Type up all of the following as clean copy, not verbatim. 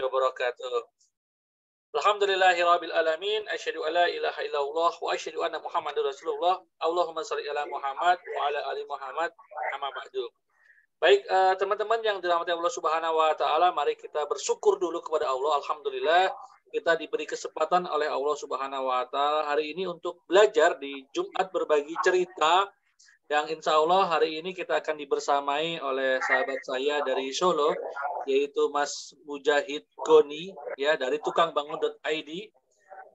wabarakatuh. Alhamdulillahirabbil alamin, asyhadu alla ilaha illallah wa asyhadu anna Muhammadar Rasulullah. Allahumma shalli ala Muhammad wa ala ali Muhammad. Amma ba'du. Baik, teman-teman yang dirahmati Allah Subhanahu wa taala, mari kita bersyukur dulu kepada Allah. Alhamdulillah kita diberi kesempatan oleh Allah Subhanahu wa taala hari ini untuk belajar di Jumat berbagi cerita, yang insya Allah hari ini kita akan dibersamai oleh sahabat saya dari Solo, yaitu Mas Mujahid Goni, ya, dari tukangbangun.id.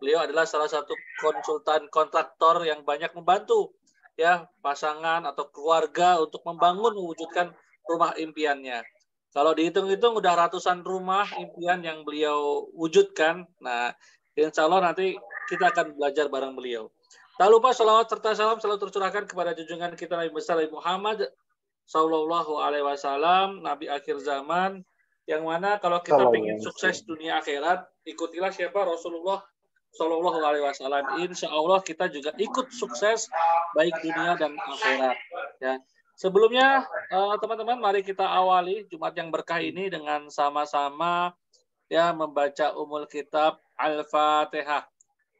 Beliau adalah salah satu konsultan kontraktor yang banyak membantu, ya, pasangan atau keluarga untuk membangun, mewujudkan rumah impiannya. Kalau dihitung-hitung udah ratusan rumah impian yang beliau wujudkan. Nah, insya Allah nanti kita akan belajar bareng beliau. Tak lupa salawat serta salam selalu tercurahkan kepada junjungan kita Nabi besar Nabi Muhammad Sallallahu Alaihi Wasallam, Nabi akhir zaman, yang mana kalau kita ingin sukses dunia akhirat, ikutilah siapa? Rasulullah Sallallahu Alaihi Wasallam. Insya Allah kita juga ikut sukses baik dunia dan akhirat. Ya. Sebelumnya teman-teman, mari kita awali Jumat yang berkah ini dengan sama-sama ya membaca umul kitab Al-Fatihah.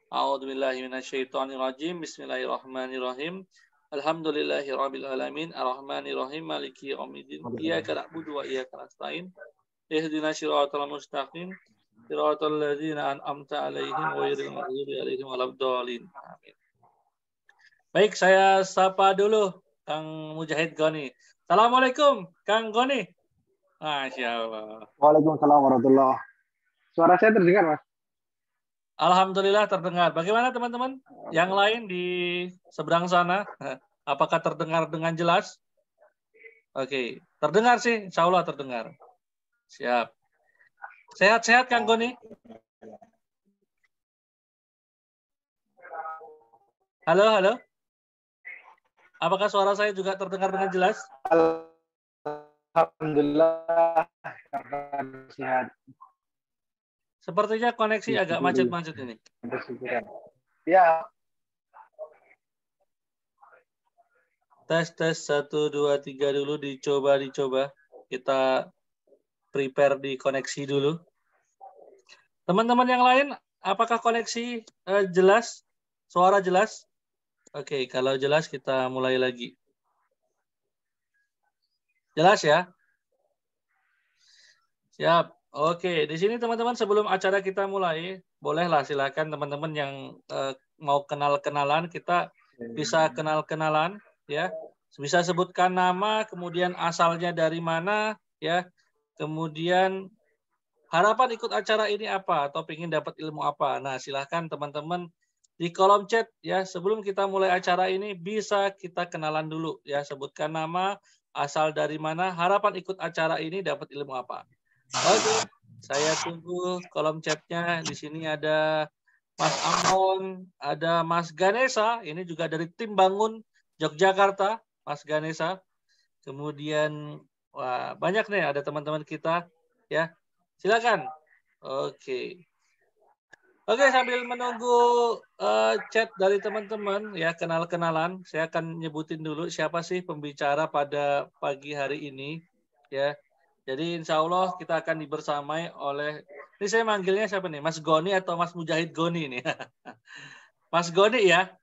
A'udzubillahi minasyaitonirrajim. Bismillahirrahmanirrahim. Alhamdulillahirabbil alamin, arrahmanirrahim, maliki yaumiddin. Iyyaka na'budu wa iyyaka nasta'in. Ihdinas siratal mustaqim. Siratal ladzina an'amta 'alaihim ghairil maghdubi 'alaihim waladdallin. Amin. Baik, saya sapa dulu Kang Mujahid Goni. Assalamualaikum, Kang Goni. Masya Allah. Waalaikumsalam warahmatullahi. Suara saya terdengar, Mas? Alhamdulillah terdengar. Bagaimana teman-teman yang lain di seberang sana? Apakah terdengar dengan jelas? Oke, terdengar sih, insya Allah terdengar. Siap. Sehat-sehat Kang Goni? Halo, halo. Apakah suara saya juga terdengar dengan jelas? Alhamdulillah, sehat. Sepertinya koneksi agak macet-macet ini. Ya. Tes 1, 2, 3 dulu, dicoba. Kita prepare di koneksi dulu. Teman-teman yang lain, apakah koneksi jelas? Suara jelas? Oke, kalau jelas kita mulai lagi. Jelas ya? Siap. Oke, di sini teman-teman sebelum acara kita mulai, bolehlah silakan teman-teman yang mau kenal-kenalan, kita bisa kenal-kenalan, ya. Bisa sebutkan nama, kemudian asalnya dari mana, ya. Kemudian harapan ikut acara ini apa, atau ingin dapat ilmu apa. Nah, silahkan teman-teman di kolom chat, ya. Sebelum kita mulai acara ini, bisa kita kenalan dulu, ya. Sebutkan nama, asal dari mana, harapan ikut acara ini dapat ilmu apa. Oke, saya tunggu kolom chatnya. Di sini ada Mas Amon, ada Mas Ganesa, ini juga dari tim Bangun Yogyakarta, Mas Ganesa. Kemudian, wah, banyak nih, ada teman-teman kita, ya. Silakan. Oke. Oke, sambil menunggu chat dari teman-teman, ya, kenal-kenalan, saya akan nyebutin dulu siapa sih pembicara pada pagi hari ini, ya. Jadi insya Allah kita akan dibersamai oleh, ini saya manggilnya siapa nih? Mas Goni atau Mas Mujahid Goni nih? Mas Goni ya?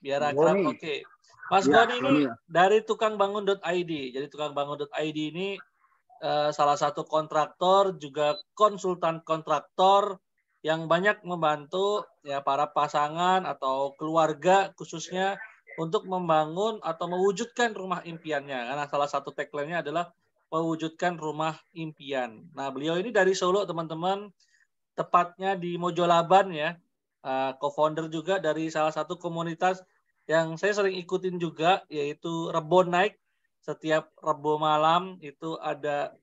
Biar akrab, oke. Mas Goni ini dari tukangbangun.id. Jadi tukangbangun.id ini salah satu kontraktor, juga konsultan kontraktor yang banyak membantu ya para pasangan atau keluarga khususnya untuk membangun atau mewujudkan rumah impiannya. Karena salah satu tagline-nya adalah mewujudkan rumah impian. Nah, beliau ini dari Solo, teman-teman, tepatnya di Mojolaban ya. Co-founder juga dari salah satu komunitas yang saya sering ikutin juga, yaitu Rebo Naik. Setiap Rebo malam itu ada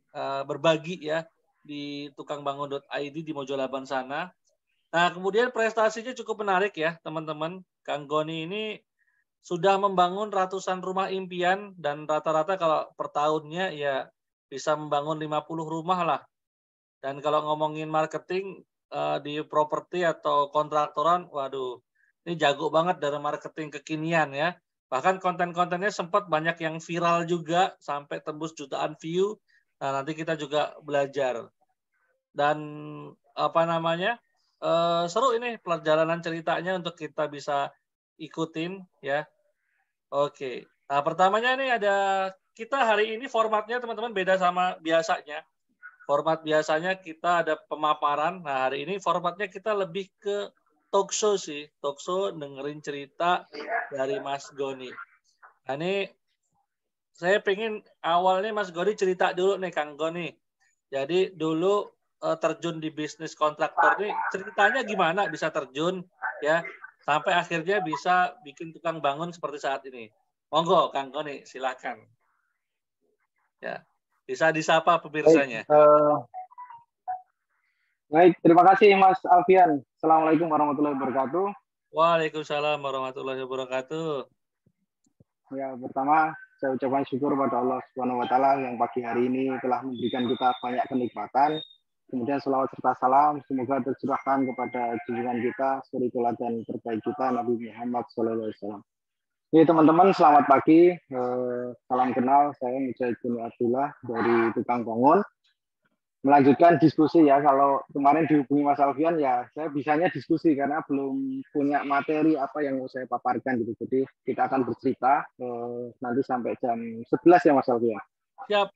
berbagi ya di tukangbangun.id di Mojolaban sana. Nah, kemudian prestasinya cukup menarik ya, teman-teman. Kang Goni ini sudah membangun ratusan rumah impian dan rata-rata kalau per tahunnya ya bisa membangun 50 rumah lah. Dan kalau ngomongin marketing di properti atau kontraktoran, waduh, ini jago banget dari marketing kekinian ya. Bahkan konten-kontennya sempat banyak yang viral juga sampai tembus jutaan view. Nah, nanti kita juga belajar. dan apa namanya seru ini perjalanan ceritanya untuk kita bisa ikutin ya. Oke. Nah, pertamanya nih ada kita hari ini formatnya teman-teman beda sama biasanya. Format biasanya kita ada pemaparan. Nah, hari ini formatnya kita lebih ke talk show sih. Talk show dengerin cerita dari Mas Goni. Nah, ini saya pengen awalnya Mas Goni cerita dulu nih Kang Goni. Jadi dulu terjun di bisnis kontraktor nih ceritanya gimana bisa terjun ya sampai akhirnya bisa bikin tukang bangun seperti saat ini. Monggo Kang Goni silakan. Ya. Bisa disapa Baik, pemirsanya. baik, terima kasih Mas Alfian. Assalamualaikum warahmatullahi wabarakatuh. Waalaikumsalam warahmatullahi wabarakatuh. Ya, pertama saya ucapkan syukur pada Allah Subhanahu wa taala yang pagi hari ini telah memberikan kita banyak kenikmatan. Kemudian selawat serta salam semoga tercurahkan kepada junjungan kita, suri teladan terbaik kita Nabi Muhammad SAW. Ini teman-teman selamat pagi. Salam kenal, saya Mujahid bin Abdullah dari Tukang Bangun. Melanjutkan diskusi ya, kalau kemarin dihubungi Mas Alfian ya saya bisanya diskusi karena belum punya materi apa yang mau saya paparkan gitu. Jadi kita akan bercerita nanti sampai jam 11 ya Mas Alfian. Siap.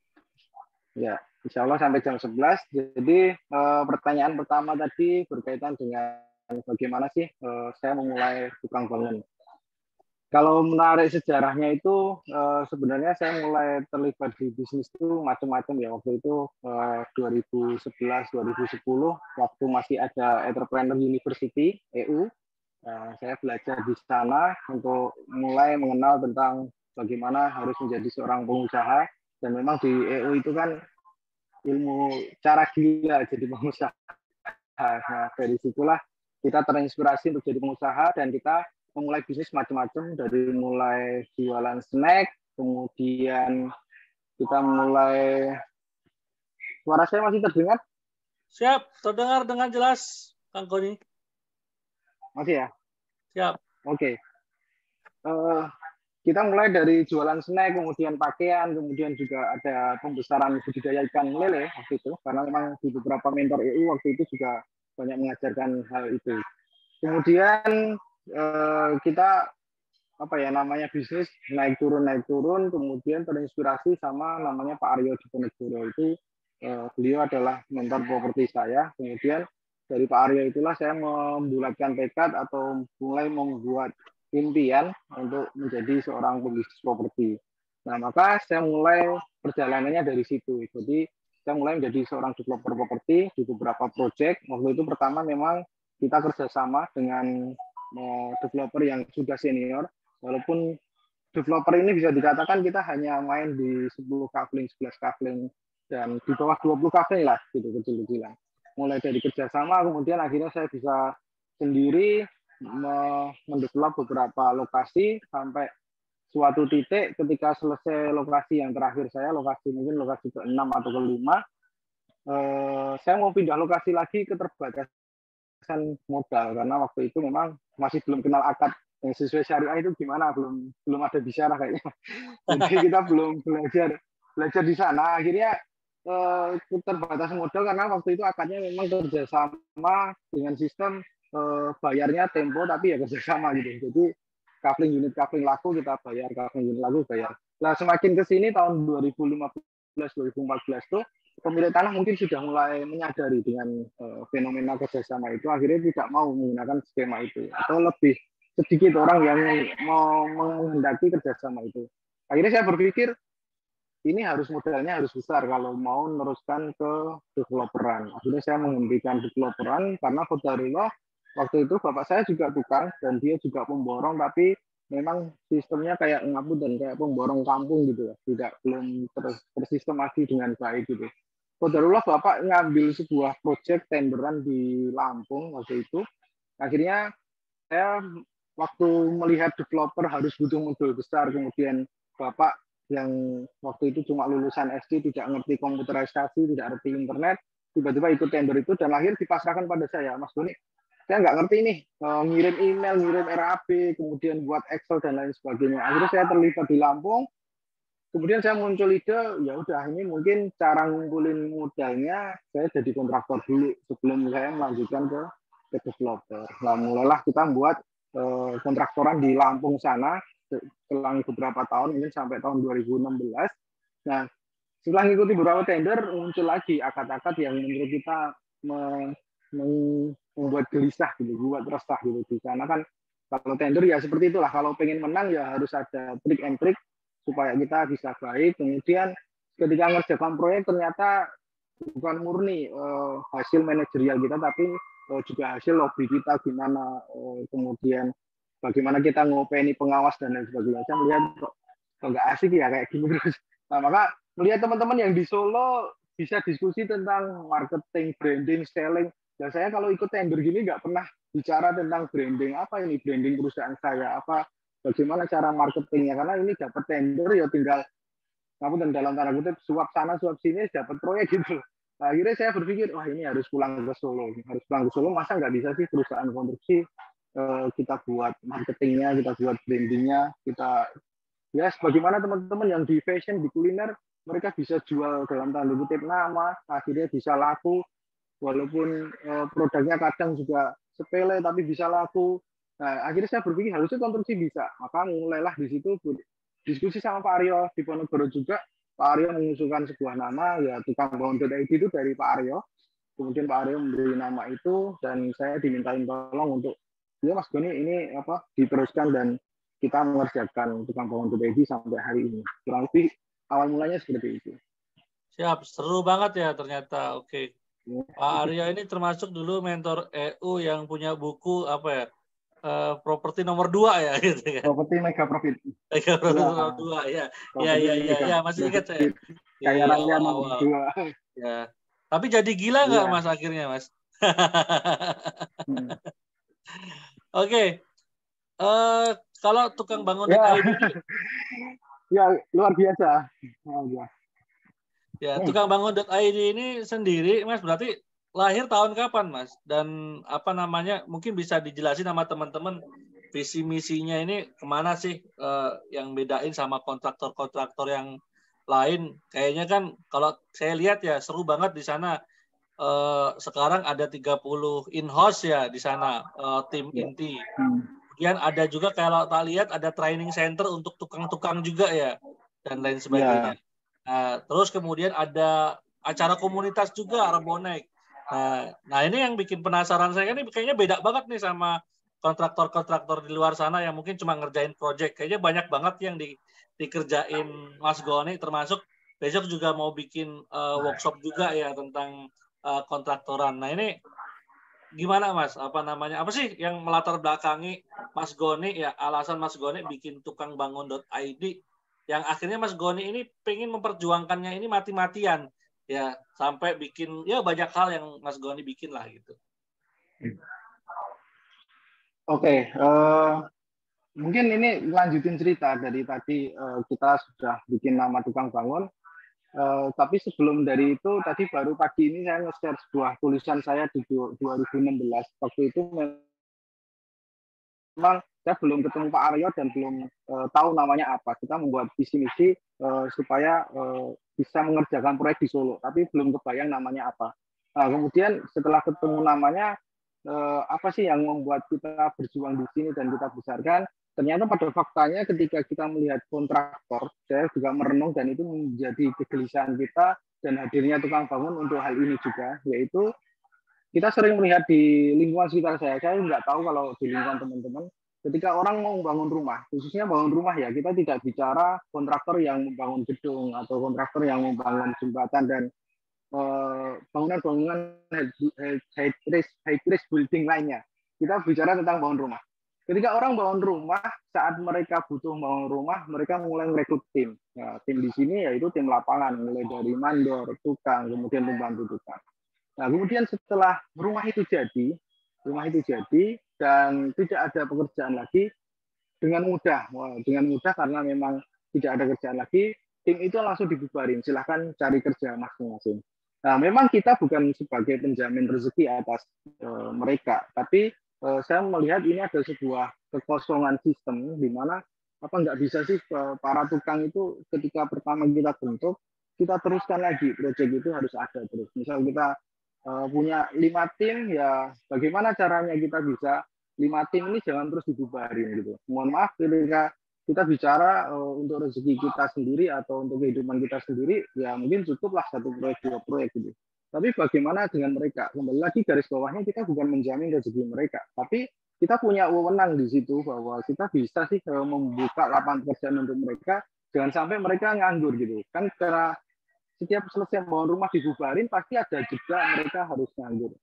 Ya, insya Allah sampai jam 11. Jadi pertanyaan pertama tadi berkaitan dengan bagaimana sih saya memulai Tukang Bangun. Kalau menarik sejarahnya itu sebenarnya saya mulai terlibat di bisnis itu macam-macam ya. Waktu itu 2011 2010 waktu masih ada Entrepreneur University EU, saya belajar di sana untuk mulai mengenal tentang bagaimana harus menjadi seorang pengusaha, dan memang di EU itu kan ilmu cara gila jadi pengusaha. Nah, dari situlah kita terinspirasi untuk jadi pengusaha dan kita memulai bisnis macam-macam, dari mulai jualan snack, kemudian kita mulai, suara saya masih terdengar? Siap, terdengar dengan jelas, Kang Goni. Masih ya? Siap. Oke. Kita mulai dari jualan snack, kemudian pakaian, kemudian juga ada pembesaran budidaya ikan lele waktu itu, karena memang di beberapa mentor EU waktu itu juga banyak mengajarkan hal itu. Kemudian kita apa ya namanya bisnis naik turun, kemudian terinspirasi sama namanya Pak Aryo Diponegoro. Itu beliau adalah mentor properti saya. Kemudian dari Pak Aryo itulah saya membulatkan tekad atau mulai membuat impian untuk menjadi seorang pembisnis properti. Nah, maka saya mulai perjalanannya dari situ. Jadi saya mulai menjadi seorang developer properti di beberapa proyek. Waktu itu pertama memang kita kerjasama dengan developer yang sudah senior, walaupun developer ini bisa dikatakan kita hanya main di 10 kafling, 11 kafling, dan di bawah 20 kafling lah, gitu, kecil-kecilan. Mulai dari kerjasama, kemudian akhirnya saya bisa sendiri mendevelop beberapa lokasi, sampai suatu titik ketika selesai lokasi yang terakhir saya, mungkin lokasi ke-6 atau ke-5, saya mau pindah lokasi lagi, keterbatasan modal, karena waktu itu memang masih belum kenal akad yang sesuai syariah itu gimana, belum ada bisyarah kayaknya. Jadi kita belum belajar di sana. Akhirnya terbatas modal karena waktu itu akadnya memang kerjasama dengan sistem bayarnya tempo, tapi ya kerjasama gitu. Jadi unit kafling laku kita bayar, kafling unit laku bayar. Nah, semakin ke sini tahun 2015 2014 tuh pemilik tanah mungkin sudah mulai menyadari dengan fenomena kerjasama itu, akhirnya tidak mau menggunakan skema itu, atau lebih sedikit orang yang mau menghendaki kerjasama itu. Akhirnya saya berpikir ini modalnya harus besar kalau mau meneruskan ke developeran. Akhirnya saya menghentikan developeran karena qadarullah waktu itu bapak saya juga tukang dan dia juga pemborong, tapi memang sistemnya kayak ngabut dan kayak pemborong kampung gitu ya, belum tersistemasi dengan baik gitu. Qadarullah bapak ngambil sebuah proyek tenderan di Lampung waktu itu. Akhirnya saya waktu melihat developer harus butuh modal besar, kemudian bapak yang waktu itu cuma lulusan SD, tidak ngerti komputerisasi, tidak ngerti internet, tiba-tiba ikut tender itu dan akhir dipasrahkan pada saya, Mas Doni, saya nggak ngerti nih, ngirim email, ngirim RAP, kemudian buat Excel dan lain sebagainya. Akhirnya saya terlibat di Lampung, kemudian saya muncul ide, ya udah ini mungkin cara ngumpulin modalnya saya jadi kontraktor dulu sebelum saya melanjutkan ke developer. Nah, mulailah kita buat kontraktoran di Lampung sana selang beberapa tahun, mungkin sampai tahun 2016. Nah, setelah mengikuti beberapa tender, muncul lagi akad-akad yang menurut kita membuat gelisah gitu, membuat resah gitu. Di sana kan kalau tender ya seperti itulah, kalau pengen menang ya harus ada trik and trick supaya kita bisa baik. Kemudian ketika ngerjakan proyek ternyata bukan murni hasil manajerial kita, tapi juga hasil lobby kita gimana, kemudian bagaimana kita ngopeni pengawas dan lain sebagainya. Saya melihat kok nggak asik ya kayak gini terus. Nah, maka melihat teman-teman yang di Solo bisa diskusi tentang marketing, branding, selling. Dan saya kalau ikut tender gini nggak pernah bicara tentang branding. Apa ini branding perusahaan saya? Apa bagaimana cara marketingnya? Karena ini dapat tender ya tinggal dan dalam tanda kutip suap sana suap sini dapat proyek gitu. Nah, akhirnya saya berpikir wah ini harus pulang ke Solo, masa nggak bisa sih perusahaan konstruksi kita buat marketingnya, kita buat brandingnya, kita ya sebagaimana teman-teman yang di fashion, di kuliner, mereka bisa jual dalam tanda kutip nama, akhirnya bisa laku, walaupun produknya kadang juga sepele tapi bisa laku. Nah, akhirnya saya berpikir harusnya konstruksi bisa, maka mulailah di situ diskusi sama Pak Aryo di Ponorogo juga. Pak Aryo mengusulkan sebuah nama, ya tukang bangun.id itu dari Pak Aryo. Kemudian Pak Aryo memberi nama itu dan saya dimintain tolong untuk ya Mas Goni ini apa diteruskan dan kita mengerjakan tukang bangun.id sampai hari ini. Kurang lebih awal mulanya seperti itu. Siap, seru banget ya ternyata. Oke. Pak Aryo ini termasuk dulu mentor EU yang punya buku apa ya? Properti nomor 2 ya gitu ya. Properti Mega Profit. Mega Profit nomor 2 ya. Ya, masih ingat saya. Kaya raya nomor 2. Ya. Tapi jadi gila nggak Mas akhirnya Mas? Oke. Kalau tukang bangun.id ya luar biasa. Ya, tukang bangun.id ini sendiri Mas berarti lahir tahun kapan Mas? Dan apa namanya? Mungkin bisa dijelasin sama teman-teman visi misinya ini kemana sih yang bedain sama kontraktor-kontraktor yang lain? Kayaknya kan kalau saya lihat ya seru banget di sana. Sekarang ada 30 in-house ya di sana tim inti. Kemudian ada juga kalau tak lihat ada training center untuk tukang-tukang juga ya dan lain sebagainya. Terus kemudian ada acara komunitas juga Arbonek. Nah ini yang bikin penasaran saya ini kayaknya beda banget nih sama kontraktor-kontraktor di luar sana yang mungkin cuma ngerjain project. Kayaknya banyak banget yang dikerjain Mas Goni, termasuk besok juga mau bikin workshop juga ya tentang kontraktoran. Nah ini gimana Mas? Apa namanya? Apa sih yang melatar belakangi Mas Goni ya alasan Mas Goni bikin tukang bangun.id yang akhirnya Mas Goni ini pengen memperjuangkannya ini mati-matian ya sampai bikin ya banyak hal yang Mas Goni bikin lah gitu. Oke, mungkin ini lanjutin cerita dari tadi kita sudah bikin nama tukang bangun. Tapi sebelum dari itu tadi baru pagi ini saya nge-share sebuah tulisan saya di 2016. Waktu itu memang saya belum ketemu Pak Aryo dan belum tahu namanya apa. Kita membuat visi misi supaya bisa mengerjakan proyek di Solo, tapi belum kebayang namanya apa. Nah, kemudian setelah ketemu namanya, apa sih yang membuat kita berjuang di sini dan kita besarkan? Ternyata pada faktanya ketika kita melihat kontraktor, saya juga merenung dan itu menjadi kegelisahan kita dan hadirnya tukang bangun untuk hal ini juga, yaitu kita sering melihat di lingkungan sekitar saya nggak tahu kalau di lingkungan teman-teman, ketika orang mau membangun rumah, khususnya bangun rumah ya, kita tidak bicara kontraktor yang membangun gedung atau kontraktor yang membangun jembatan dan bangunan-bangunan high risk building lainnya. Kita bicara tentang bangun rumah. Ketika orang bangun rumah, saat mereka butuh bangun rumah, mereka mulai merekrut tim. Nah, tim di sini yaitu tim lapangan, mulai dari mandor, tukang, kemudian pembantu tukang. Nah, kemudian setelah rumah itu jadi dan tidak ada pekerjaan lagi, dengan mudah karena memang tidak ada kerjaan lagi, tim itu langsung dibubarin, silahkan cari kerja masing-masing. Nah, memang kita bukan sebagai penjamin rezeki atas mereka, tapi saya melihat ini ada sebuah kekosongan sistem di mana apa nggak bisa sih para tukang itu ketika pertama kita bentuk, kita teruskan lagi proyek itu harus ada terus. Misal kita punya 5 tim, ya bagaimana caranya kita bisa 5 tim ini jangan terus dibubarin gitu. Mohon maaf ketika kita bicara untuk rezeki kita sendiri atau untuk kehidupan kita sendiri, ya mungkin cukuplah 1 proyek 2 proyek gitu. Tapi bagaimana dengan mereka? Kembali lagi garis bawahnya kita bukan menjamin rezeki mereka, tapi kita punya wewenang di situ bahwa kita bisa sih membuka lapangan pekerjaan untuk mereka, jangan sampai mereka nganggur gitu. Kan karena setiap selesai bangun rumah dibubarin pasti ada jeda mereka harus nganggur.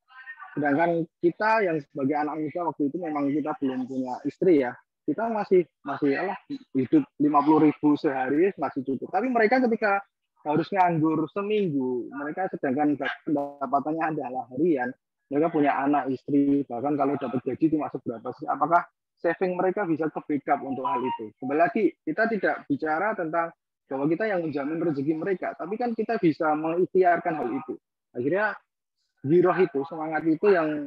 Sedangkan kita yang sebagai anak muda waktu itu memang kita belum punya istri ya, kita masih hidup 50.000 sehari masih cukup. Tapi mereka ketika harus nganggur seminggu, mereka sedangkan pendapatannya adalah harian, mereka punya anak, istri, bahkan kalau dapat gaji cuma seberapa sih, apakah saving mereka bisa ke backup untuk hal itu? Kembali lagi, kita tidak bicara tentang bahwa kita yang menjamin rezeki mereka, tapi kan kita bisa mengikhtiarkan hal itu. Akhirnya giroh itu, semangat itu yang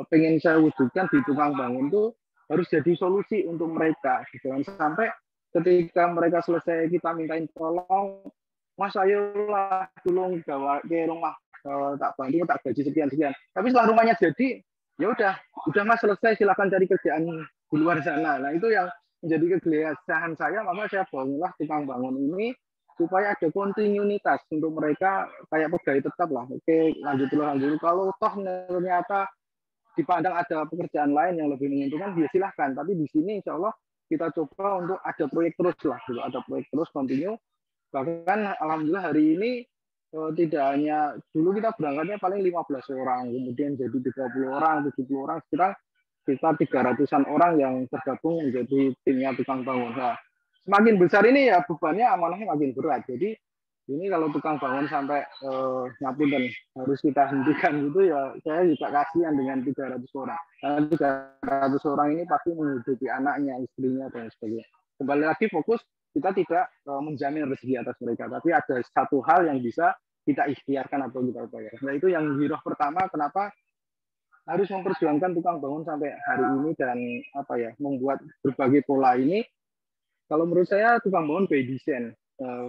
pengen saya wujudkan di tukang bangun itu harus jadi solusi untuk mereka. Jangan sampai ketika mereka selesai kita mintain tolong, Mas ayolah tolong gawa ke rumah, tak bantu, tak gaji sekian-sekian. Tapi setelah rumahnya jadi, ya udah Mas selesai, silakan cari kerjaan di luar sana. Nah itu yang menjadi kegelisahan saya, maka saya bangunlah tukang bangun ini supaya ada kontinuitas untuk mereka kayak pegawai tetap lah. Oke, lanjut dulu. Kalau toh ternyata dipandang ada pekerjaan lain yang lebih menguntungkan, ya silahkan. Tapi di sini insya Allah kita coba untuk ada proyek terus lah, gitu. Ada proyek terus kontinu. Bahkan alhamdulillah hari ini tidak hanya dulu kita berangkatnya paling 15 orang, kemudian jadi 30 orang, 70 orang, sekarang kita 300-an orang yang tergabung menjadi timnya tukang bangun. Nah, semakin besar ini ya bebannya amanahnya makin berat. Jadi ini kalau tukang bangun sampai ngapunten harus kita hentikan gitu ya, saya juga kasihan dengan 300 orang. Karena 300 orang ini pasti menghidupi anaknya, istrinya dan sebagainya. Kembali lagi fokus, kita tidak menjamin rezeki atas mereka, tapi ada satu hal yang bisa kita ikhtiarkan atau kita upayakan. Nah itu yang giroh pertama, kenapa harus memperjuangkan tukang bangun sampai hari ini dan membuat berbagai pola ini. Kalau menurut saya tukang bangun by design,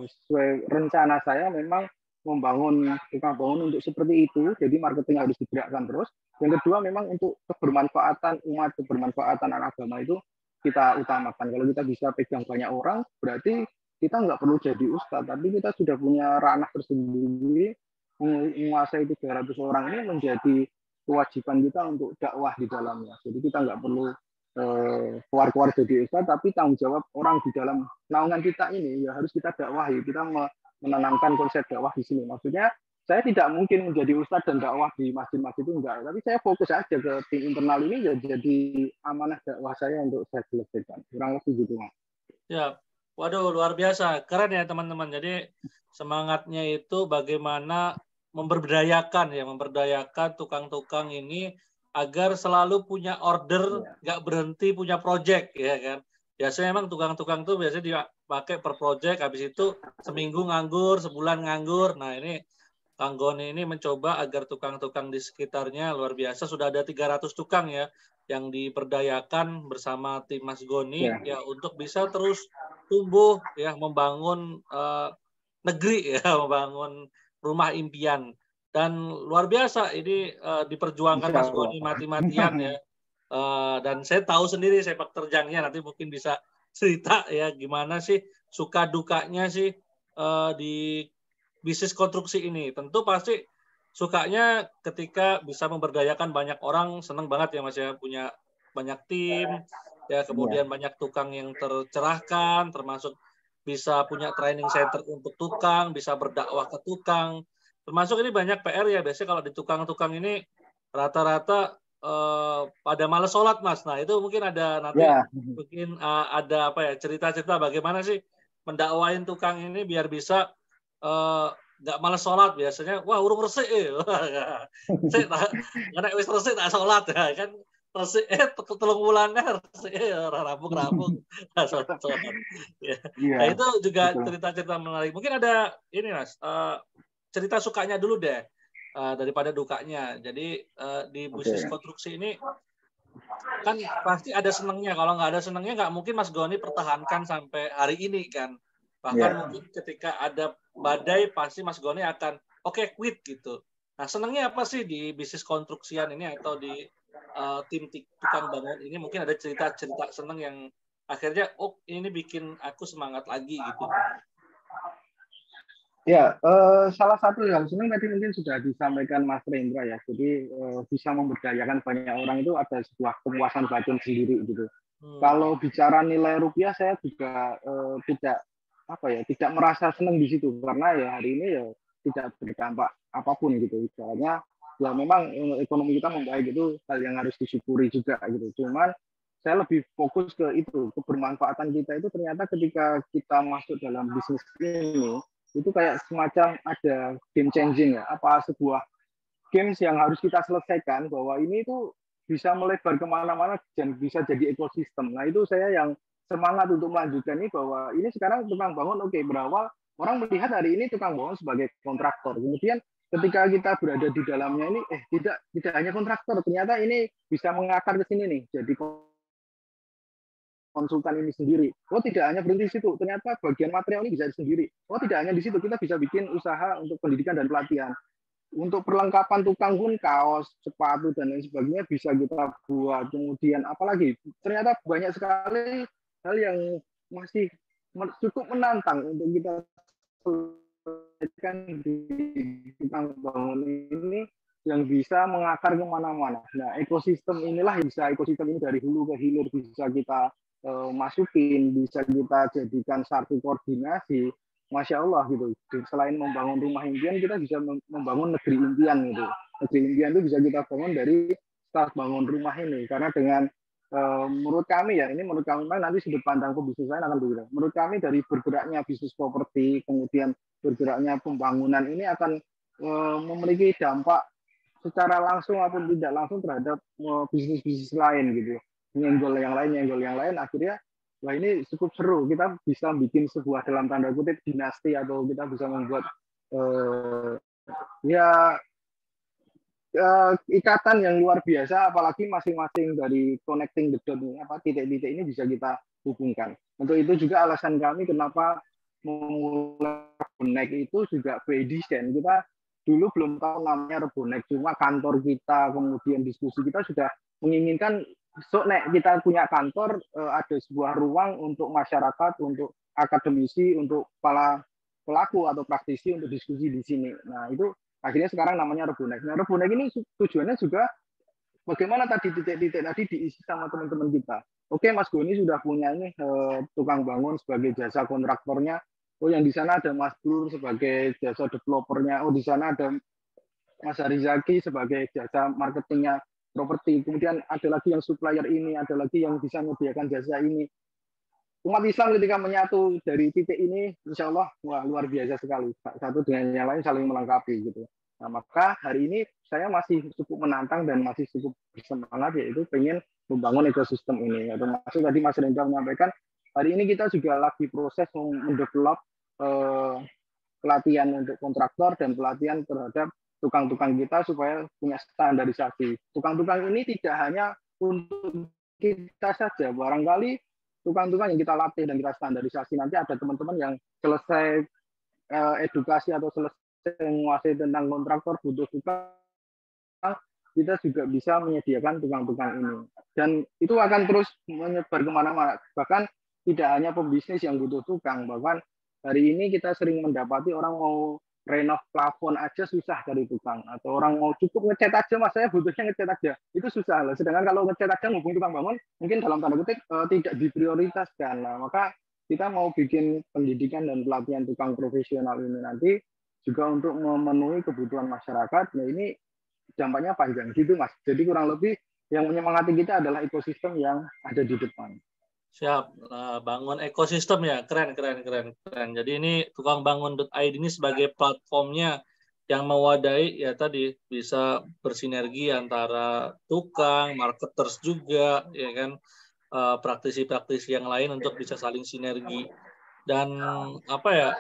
sesuai rencana saya memang membangun tukang bangun untuk seperti itu, jadi marketing harus digerakkan terus. Yang kedua memang untuk kebermanfaatan umat, kebermanfaatan anak agama itu kita utamakan. Kalau kita bisa pegang banyak orang, berarti kita nggak perlu jadi ustadz, tapi kita sudah punya ranah tersendiri, menguasai 300 orang ini menjadi kewajiban kita untuk dakwah di dalamnya. Jadi kita nggak perlu keluar-keluar jadi ustadz, tapi tanggung jawab orang di dalam naungan kita ini ya harus kita dakwahi. Kita menanamkan konsep dakwah di sini. Maksudnya saya tidak mungkin menjadi ustadz dan dakwah di masjid-masjid itu enggak, tapi saya fokus aja ke tim internal ini ya jadi amanah dakwah saya untuk saya selesaikan. Kurang lebih gitu, Mas. Ya, waduh luar biasa, keren ya teman-teman. Jadi semangatnya itu bagaimana memberdayakan tukang-tukang ini agar selalu punya order, nggak berhenti punya project, ya kan? Biasanya memang tukang-tukang tuh biasanya dipakai per project, habis itu seminggu nganggur, sebulan nganggur. Nah ini Kang Goni ini mencoba agar tukang-tukang di sekitarnya luar biasa. Sudah ada 300 tukang ya yang diberdayakan bersama tim Mas Goni ya untuk bisa terus tumbuh ya, membangun negeri ya, membangun rumah impian. Dan luar biasa ini diperjuangkan Mas Goni mati-matian ya. Dan saya tahu sendiri sepak terjangnya, nanti mungkin bisa cerita ya gimana sih suka dukanya sih di bisnis konstruksi ini. Tentu pasti sukanya ketika bisa memberdayakan banyak orang, senang banget ya Mas ya, punya banyak tim, ya kemudian banyak tukang yang tercerahkan, termasuk bisa punya training center untuk tukang, bisa berdakwah ke tukang. Termasuk ini banyak PR ya, biasanya kalau di tukang-tukang ini rata-rata pada malas sholat Mas. Nah itu mungkin ada nanti mungkin ada cerita-cerita bagaimana sih mendakwain tukang ini biar bisa nggak malas sholat. Biasanya wah urung resik resik karena wis resik tak sholat ya kan, resik telung bulannya resik rampung sholat. Ya. Nah itu juga cerita-cerita menarik. Mungkin ada ini Mas, cerita sukanya dulu deh daripada dukanya. Jadi di bisnis konstruksi ini kan pasti ada senangnya. Kalau nggak ada senangnya, nggak mungkin Mas Goni pertahankan sampai hari ini kan. Bahkan mungkin ketika ada badai, pasti Mas Goni akan oke, quit gitu. Nah, senangnya apa sih di bisnis konstruksian ini atau di tim tukang bangun ini? Mungkin ada cerita-cerita senang yang akhirnya, oh ini bikin aku semangat lagi gitu. Ya, salah satu yang senang tadi mungkin sudah disampaikan Mas Rendra ya. Jadi bisa memberdayakan banyak orang itu ada sebuah kepuasan batin sendiri gitu. Kalau bicara nilai rupiah, saya juga tidak merasa senang di situ karena ya hari ini ya tidak berdampak apapun gitu. Soalnya ya memang ekonomi kita membaik itu hal yang harus disyukuri juga gitu. Cuman saya lebih fokus ke itu, kebermanfaatan kita itu ternyata ketika kita masuk dalam bisnis ini itu kayak semacam ada game changing ya, apa sebuah games yang harus kita selesaikan bahwa ini itu bisa melebar kemana-mana dan bisa jadi ekosistem. Nah itu saya yang semangat untuk melanjutkan ini bahwa ini sekarang tukang bangun oke, berawal orang melihat hari ini tukang bangun sebagai kontraktor. Kemudian ketika kita berada di dalamnya ini tidak hanya kontraktor, ternyata ini bisa mengakar ke sini nih jadi konsultan ini sendiri. Oh tidak hanya berhenti di situ, ternyata bagian material ini bisa sendiri. Oh tidak hanya di situ, kita bisa bikin usaha untuk pendidikan dan pelatihan. Untuk perlengkapan tukang pun kaos, sepatu dan lain sebagainya bisa kita buat. Kemudian apalagi ternyata banyak sekali hal yang masih cukup menantang untuk kita selesaikan di tukang bangun ini yang bisa mengakar kemana-mana. Nah ekosistem inilah yang bisa ekosistem ini dari hulu ke hilir bisa kita masukin, bisa kita jadikan satu koordinasi. Masya Allah gitu. Selain membangun rumah impian, kita bisa membangun negeri impian gitu. Negeri impian itu bisa kita bangun dari start bangun rumah ini. Karena dengan menurut kami ya, ini menurut kami nanti sudut pandang pebisnis lain akan berbeda. Menurut kami dari bergeraknya bisnis properti, kemudian bergeraknya pembangunan ini akan memiliki dampak secara langsung maupun tidak langsung terhadap bisnis-bisnis lain gitu. Nyenggol yang lain, akhirnya wah ini cukup seru, kita bisa bikin sebuah dalam tanda kutip dinasti atau kita bisa membuat ikatan yang luar biasa, apalagi masing-masing dari connecting the dot titik-titik ini bisa kita hubungkan. Untuk itu juga alasan kami kenapa memulai Rebonek itu juga by design. Kita dulu belum tahu namanya Rebonek, cuma kantor kita kemudian diskusi kita sudah menginginkan kita punya kantor ada sebuah ruang untuk masyarakat, untuk akademisi, untuk para pelaku atau praktisi untuk diskusi di sini. Nah itu akhirnya sekarang namanya Rebonek. Nah Rebonek ini tujuannya juga bagaimana tadi titik-titik tadi diisi sama teman-teman kita. Oke Mas Goni sudah punya ini tukang bangun sebagai jasa kontraktornya. Oh yang di sana ada Mas Brur sebagai jasa developernya. Oh di sana ada Mas Harizaki sebagai jasa marketingnya properti, kemudian ada lagi yang supplier ini, ada lagi yang bisa menyediakan jasa ini. Umat Islam ketika menyatu dari titik ini, insya Allah wah, luar biasa sekali. Satu dengan yang lain saling melengkapi gitu. Nah, maka hari ini saya masih cukup menantang dan masih cukup bersemangat yaitu pengen membangun ekosistem ini. Termasuk tadi Mas Rendra menyampaikan hari ini kita juga lagi proses mendevelop pelatihan untuk kontraktor dan pelatihan terhadap tukang-tukang kita supaya punya standarisasi. Tukang-tukang ini tidak hanya untuk kita saja, barangkali tukang-tukang yang kita latih dan kita standarisasi nanti ada teman-teman yang selesai edukasi atau selesai menguasai tentang kontraktor butuh tukang, kita juga bisa menyediakan tukang-tukang ini. Dan itu akan terus menyebar kemana-mana. Bahkan tidak hanya pembisnis yang butuh tukang, bahkan hari ini kita sering mendapati orang mau renov plafon aja susah dari tukang, atau orang mau cukup ngecat aja, mas saya butuhnya ngecat aja, itu susah lah. Sedangkan kalau ngecat aja ngubung tukang bangun mungkin dalam tanda kutip tidak diprioritaskan. Nah, maka kita mau bikin pendidikan dan pelatihan tukang profesional ini nanti juga untuk memenuhi kebutuhan masyarakat. Nah ini dampaknya panjang gitu mas. Jadi kurang lebih yang menyemangati kita adalah ekosistem yang ada di depan. Siap, bangun ekosistem ya, keren. Jadi ini tukangbangun.id ini sebagai platformnya yang mewadahi ya tadi bisa bersinergi antara tukang, marketers juga, ya kan, praktisi-praktisi yang lain untuk bisa saling sinergi. Dan apa ya,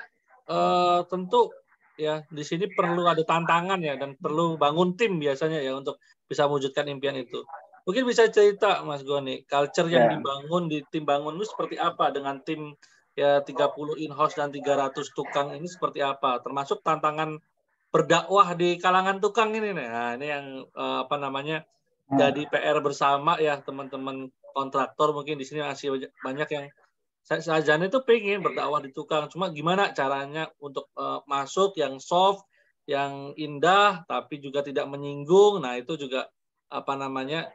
tentu ya di sini perlu ada tantangan ya dan perlu bangun tim biasanya ya untuk bisa mewujudkan impian itu. Mungkin bisa cerita Mas Goni, culture yang Ya. dibangun di tim bangun itu seperti apa dengan tim ya 30 in-house dan 300 tukang ini seperti apa? Termasuk tantangan berdakwah di kalangan tukang ini nih. Nah, ini yang apa namanya jadi PR bersama ya teman-teman kontraktor mungkin di sini masih banyak yang sajane itu pengen berdakwah di tukang. Cuma gimana caranya untuk masuk yang soft, yang indah tapi juga tidak menyinggung. Nah, itu juga apa namanya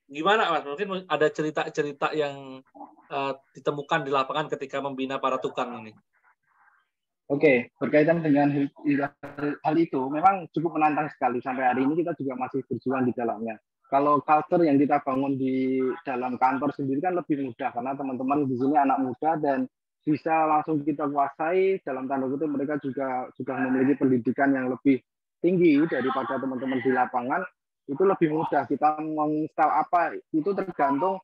gimana Mas? Mungkin ada cerita-cerita yang ditemukan di lapangan ketika membina para tukang ini. Oke, berkaitan dengan hal itu, memang cukup menantang sekali. Sampai hari ini kita juga masih berjuang di dalamnya. Kalau culture yang kita bangun di dalam kantor sendiri kan lebih mudah, karena teman-teman di sini anak muda dan bisa langsung kita kuasai, dalam tanda kutip mereka juga sudah memiliki pendidikan yang lebih tinggi daripada teman-teman di lapangan. Itu lebih mudah, kita menginstal apa, itu tergantung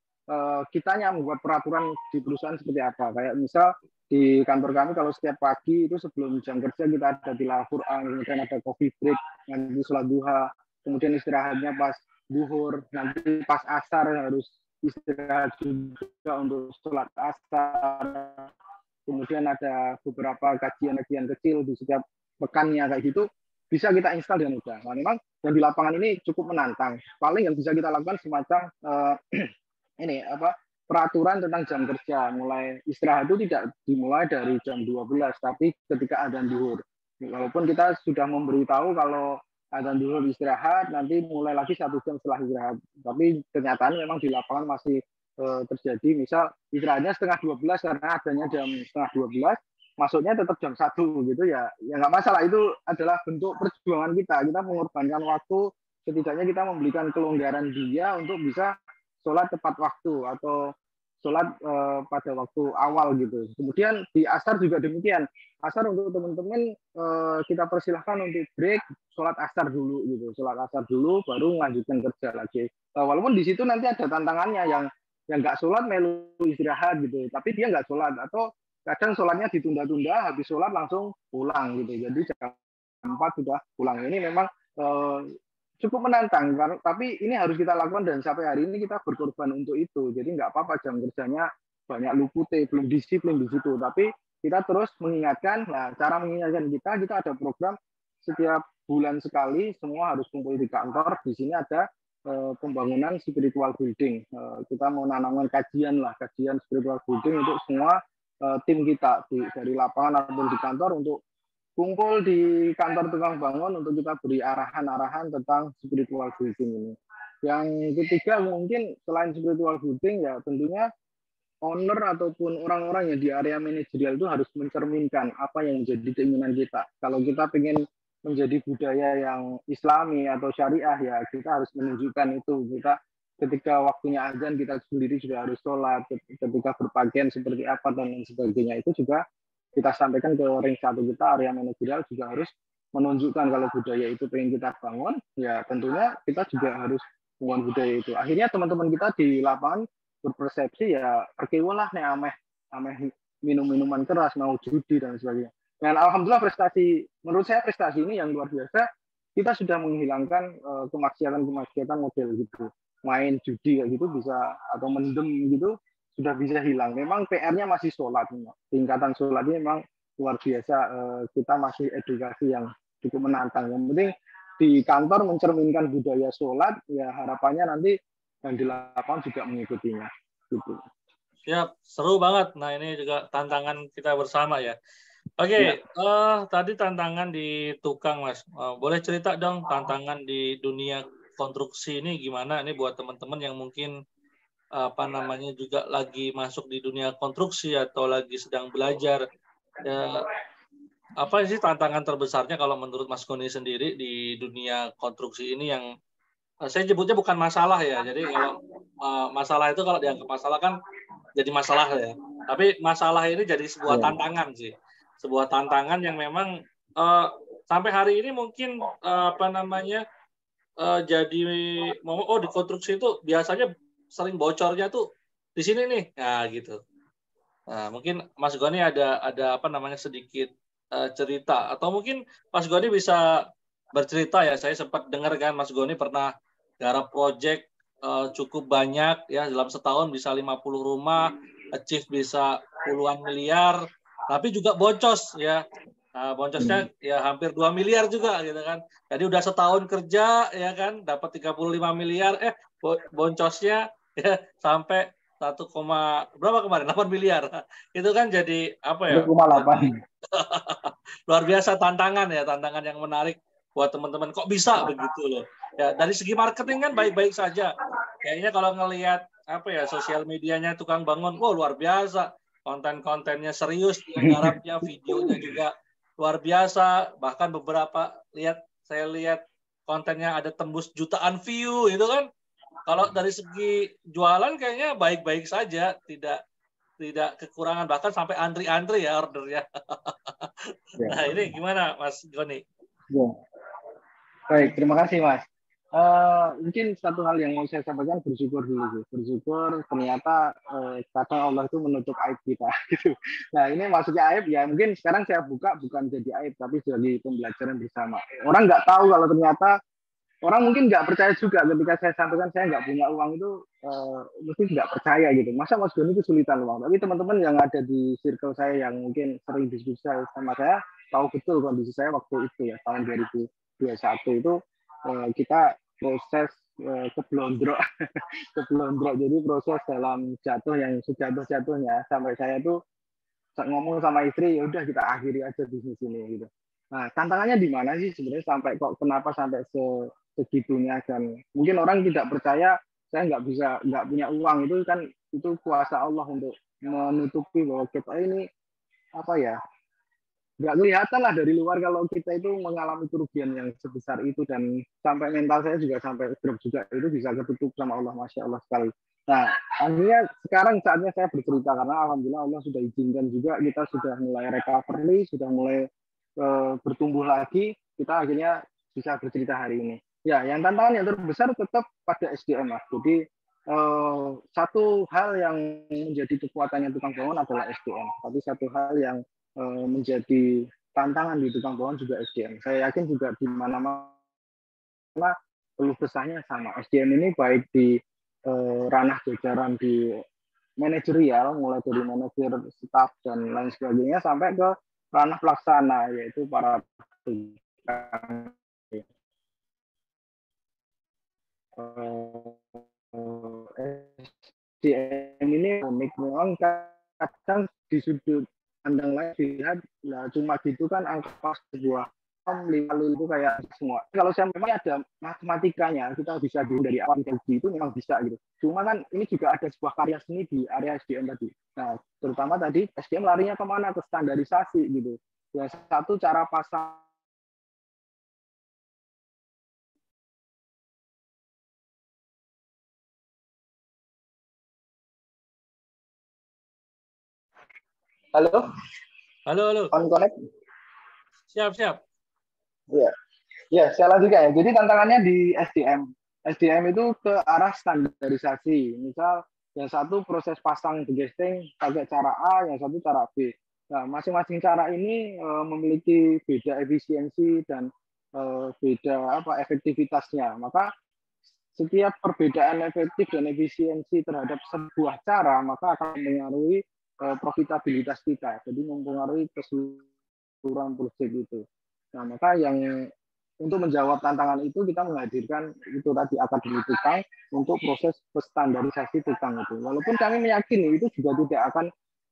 kitanya membuat peraturan di perusahaan seperti apa. Kayak misal di kantor kami kalau setiap pagi itu sebelum jam kerja kita ada tilawah Quran, kemudian ada coffee break, nanti sholat duha, kemudian istirahatnya pas duhur, nanti pas asar harus istirahat juga untuk sholat asar, kemudian ada beberapa kajian-kajian kecil di setiap pekannya kayak gitu, bisa kita install dengan mudah. Nah, memang yang di lapangan ini cukup menantang. Paling yang bisa kita lakukan semacam ini apa peraturan tentang jam kerja. Mulai istirahat itu tidak dimulai dari jam 12, tapi ketika adzan zuhur. Walaupun kita sudah memberitahu kalau adzan zuhur istirahat, nanti mulai lagi 1 jam setelah istirahat. Tapi kenyataan memang di lapangan masih terjadi. Misal istirahatnya setengah 12 karena adanya jam setengah 12, masuknya tetap jam 1 gitu ya. Ya nggak masalah, itu adalah bentuk perjuangan kita. Kita mengorbankan waktu, setidaknya kita memberikan kelonggaran dia untuk bisa sholat tepat waktu atau sholat pada waktu awal gitu. Kemudian di asar juga demikian. Asar untuk teman-teman kita persilahkan untuk break, sholat asar dulu gitu. Sholat asar dulu, baru melanjutkan kerja lagi. Walaupun di situ nanti ada tantangannya yang nggak sholat melu istirahat gitu, tapi dia nggak sholat atau kadang sholatnya ditunda-tunda, habis sholat langsung pulang gitu. Jadi jam 4 sudah pulang. Ini memang cukup menantang, tapi ini harus kita lakukan dan sampai hari ini kita berkorban untuk itu. Jadi nggak apa-apa jam kerjanya banyak lupute, belum disiplin di situ. Tapi kita terus mengingatkan, nah cara mengingatkan kita ada program setiap bulan sekali, semua harus kumpul di kantor. Di sini ada pembangunan spiritual building. Kita mau nanamkan kajian spiritual building untuk semua tim kita dari lapangan ataupun di kantor untuk kumpul di kantor tukang bangun untuk kita beri arahan-arahan tentang spiritual building ini. Yang ketiga mungkin selain spiritual building ya tentunya owner ataupun orang-orang yang di area manajerial itu harus mencerminkan apa yang menjadi keinginan kita. Kalau kita ingin menjadi budaya yang islami atau syariah ya kita harus menunjukkan itu. Kita ketika waktunya azan kita sendiri juga harus sholat, ketika berpakaian seperti apa dan lain sebagainya itu juga kita sampaikan ke ring 1 kita, area manajerial juga harus menunjukkan kalau budaya itu pengen kita bangun, ya tentunya kita juga harus membangun budaya itu. Akhirnya teman-teman kita di lapangan berpersepsi ya perkewalah nih ameh minum-minuman keras, mau judi dan sebagainya. Dan alhamdulillah menurut saya prestasi ini yang luar biasa. Kita sudah menghilangkan kemaksiatan model gitu. Main judi kayak gitu bisa atau mendem gitu sudah bisa hilang. Memang PR-nya masih sholat. Tingkatan sholatnya memang luar biasa. Kita masih edukasi yang cukup menantang. Yang penting di kantor mencerminkan budaya sholat, ya harapannya nanti yang di lapangan juga mengikutinya. Gitu. Siap, seru banget. Nah ini juga tantangan kita bersama ya. Oke, tadi tantangan di tukang Mas. Boleh cerita dong tantangan di dunia konstruksi ini gimana? Ini buat teman-teman yang mungkin apa namanya juga lagi masuk di dunia konstruksi atau lagi sedang belajar. Ya, apa sih tantangan terbesarnya kalau menurut Mas Goni sendiri di dunia konstruksi ini yang saya sebutnya bukan masalah ya. Jadi kalau masalah itu kalau dianggap masalah kan jadi masalah ya. Tapi masalah ini jadi sebuah tantangan sih. Sebuah tantangan yang memang sampai hari ini mungkin apa namanya jadi di konstruksi itu biasanya sering bocornya tuh di sini nih. Nah, gitu. Nah, mungkin Mas Goni ada apa namanya sedikit cerita atau mungkin Mas Goni bisa bercerita ya. Saya sempat dengar kan Mas Goni pernah garap project cukup banyak ya, dalam setahun bisa 50 rumah, achieve bisa puluhan miliar, tapi juga boncos ya. Nah, boncosnya ya hampir 2 miliar juga gitu kan. Jadi udah setahun kerja ya kan, dapat 35 miliar, boncosnya ya sampai 1, berapa kemarin? 8 miliar. Itu kan jadi apa ya? 1,8. Jadi luar biasa tantangan ya, tantangan yang menarik buat teman-teman. Kok bisa begitu loh? Ya, dari segi marketing kan baik-baik saja. Kayaknya kalau ngelihat apa ya, sosial medianya tukang bangun, wow luar biasa. Konten-kontennya serius, dia garapnya, videonya juga luar biasa. Bahkan beberapa saya lihat kontennya ada tembus jutaan view itu kan. Kalau dari segi jualan kayaknya baik-baik saja, tidak kekurangan, bahkan sampai antri-antri ya ordernya. Ya. Nah, ini gimana Mas Goni? Ya. Baik, terima kasih Mas. Mungkin satu hal yang mau saya sampaikan, bersyukur dulu sih. Bersyukur ternyata kadang Allah itu menutup aib kita gitu. Nah, ini maksudnya aib ya, mungkin sekarang saya buka bukan jadi aib tapi sebagai pembelajaran bersama. Orang nggak tahu kalau ternyata orang mungkin nggak percaya juga ketika saya sampaikan saya nggak punya uang itu, mungkin nggak percaya gitu. Masa Mas Doni itu kesulitan uang? Tapi teman-teman yang ada di circle saya yang mungkin sering diskusi sama saya tahu betul kondisi saya waktu itu ya, tahun 2021 itu kita proses keblondrok keblondrok. Jadi proses dalam jatuh yang sejatuh-jatuhnya sampai saya tuh ngomong sama istri, ya udah kita akhiri aja bisnis ini gitu. Nah, tantangannya di mana sih sebenarnya sampai kok kenapa sampai segitunya, dan mungkin orang tidak percaya saya nggak punya uang, itu kan itu kuasa Allah untuk menutupi bahwa kita ini apa ya, nggak kelihatan lah dari luar kalau kita itu mengalami kerugian yang sebesar itu, dan sampai mental saya juga sampai drop juga, itu bisa ketutup sama Allah, Masya Allah sekali. Nah, akhirnya sekarang saatnya saya bercerita karena alhamdulillah Allah sudah izinkan juga, kita sudah mulai recovery, sudah mulai bertumbuh lagi, kita akhirnya bisa bercerita hari ini. Ya, yang tantangan yang terbesar tetap pada SDM lah. Jadi satu hal yang menjadi kekuatannya tukang bangun adalah SDM, tapi satu hal yang menjadi tantangan di tukang bangun juga SDM. Saya yakin juga di mana-mana keluh kesahnya sama. SDM ini baik di ranah jajaran di manajerial, mulai dari manajer, staff, dan lain sebagainya, sampai ke ranah pelaksana, yaitu para SDM ini unik. Memang kadang di sudut pandang lain dilihat nah, cuma gitu kan angka sebuah lalu itu kayak semua. Kalau saya memang ada matematikanya, kita bisa dari awal itu memang bisa gitu. Cuma kan ini juga ada sebuah karya seni di area SDM tadi. Nah, terutama tadi SDM larinya kemana? Ke standarisasi gitu. Yang satu cara pasang Halo? Halo, halo. On connect? Siap, siap. Ya. Ya, saya lanjutkan ya. Jadi tantangannya di SDM. SDM itu ke arah standarisasi. Misal yang satu proses pasang gesting pakai cara A, yang satu cara B. Nah, masing-masing cara ini memiliki beda efisiensi dan beda apa efektivitasnya. Maka setiap perbedaan efektif dan efisiensi terhadap sebuah cara maka akan mengaruhi profitabilitas kita. Jadi mempengaruhi keseluruhan proyek itu. Nah, maka yang untuk menjawab tantangan itu kita menghadirkan itu tadi akademi tukang untuk proses standarisasi tukang itu. Walaupun kami meyakini itu juga tidak akan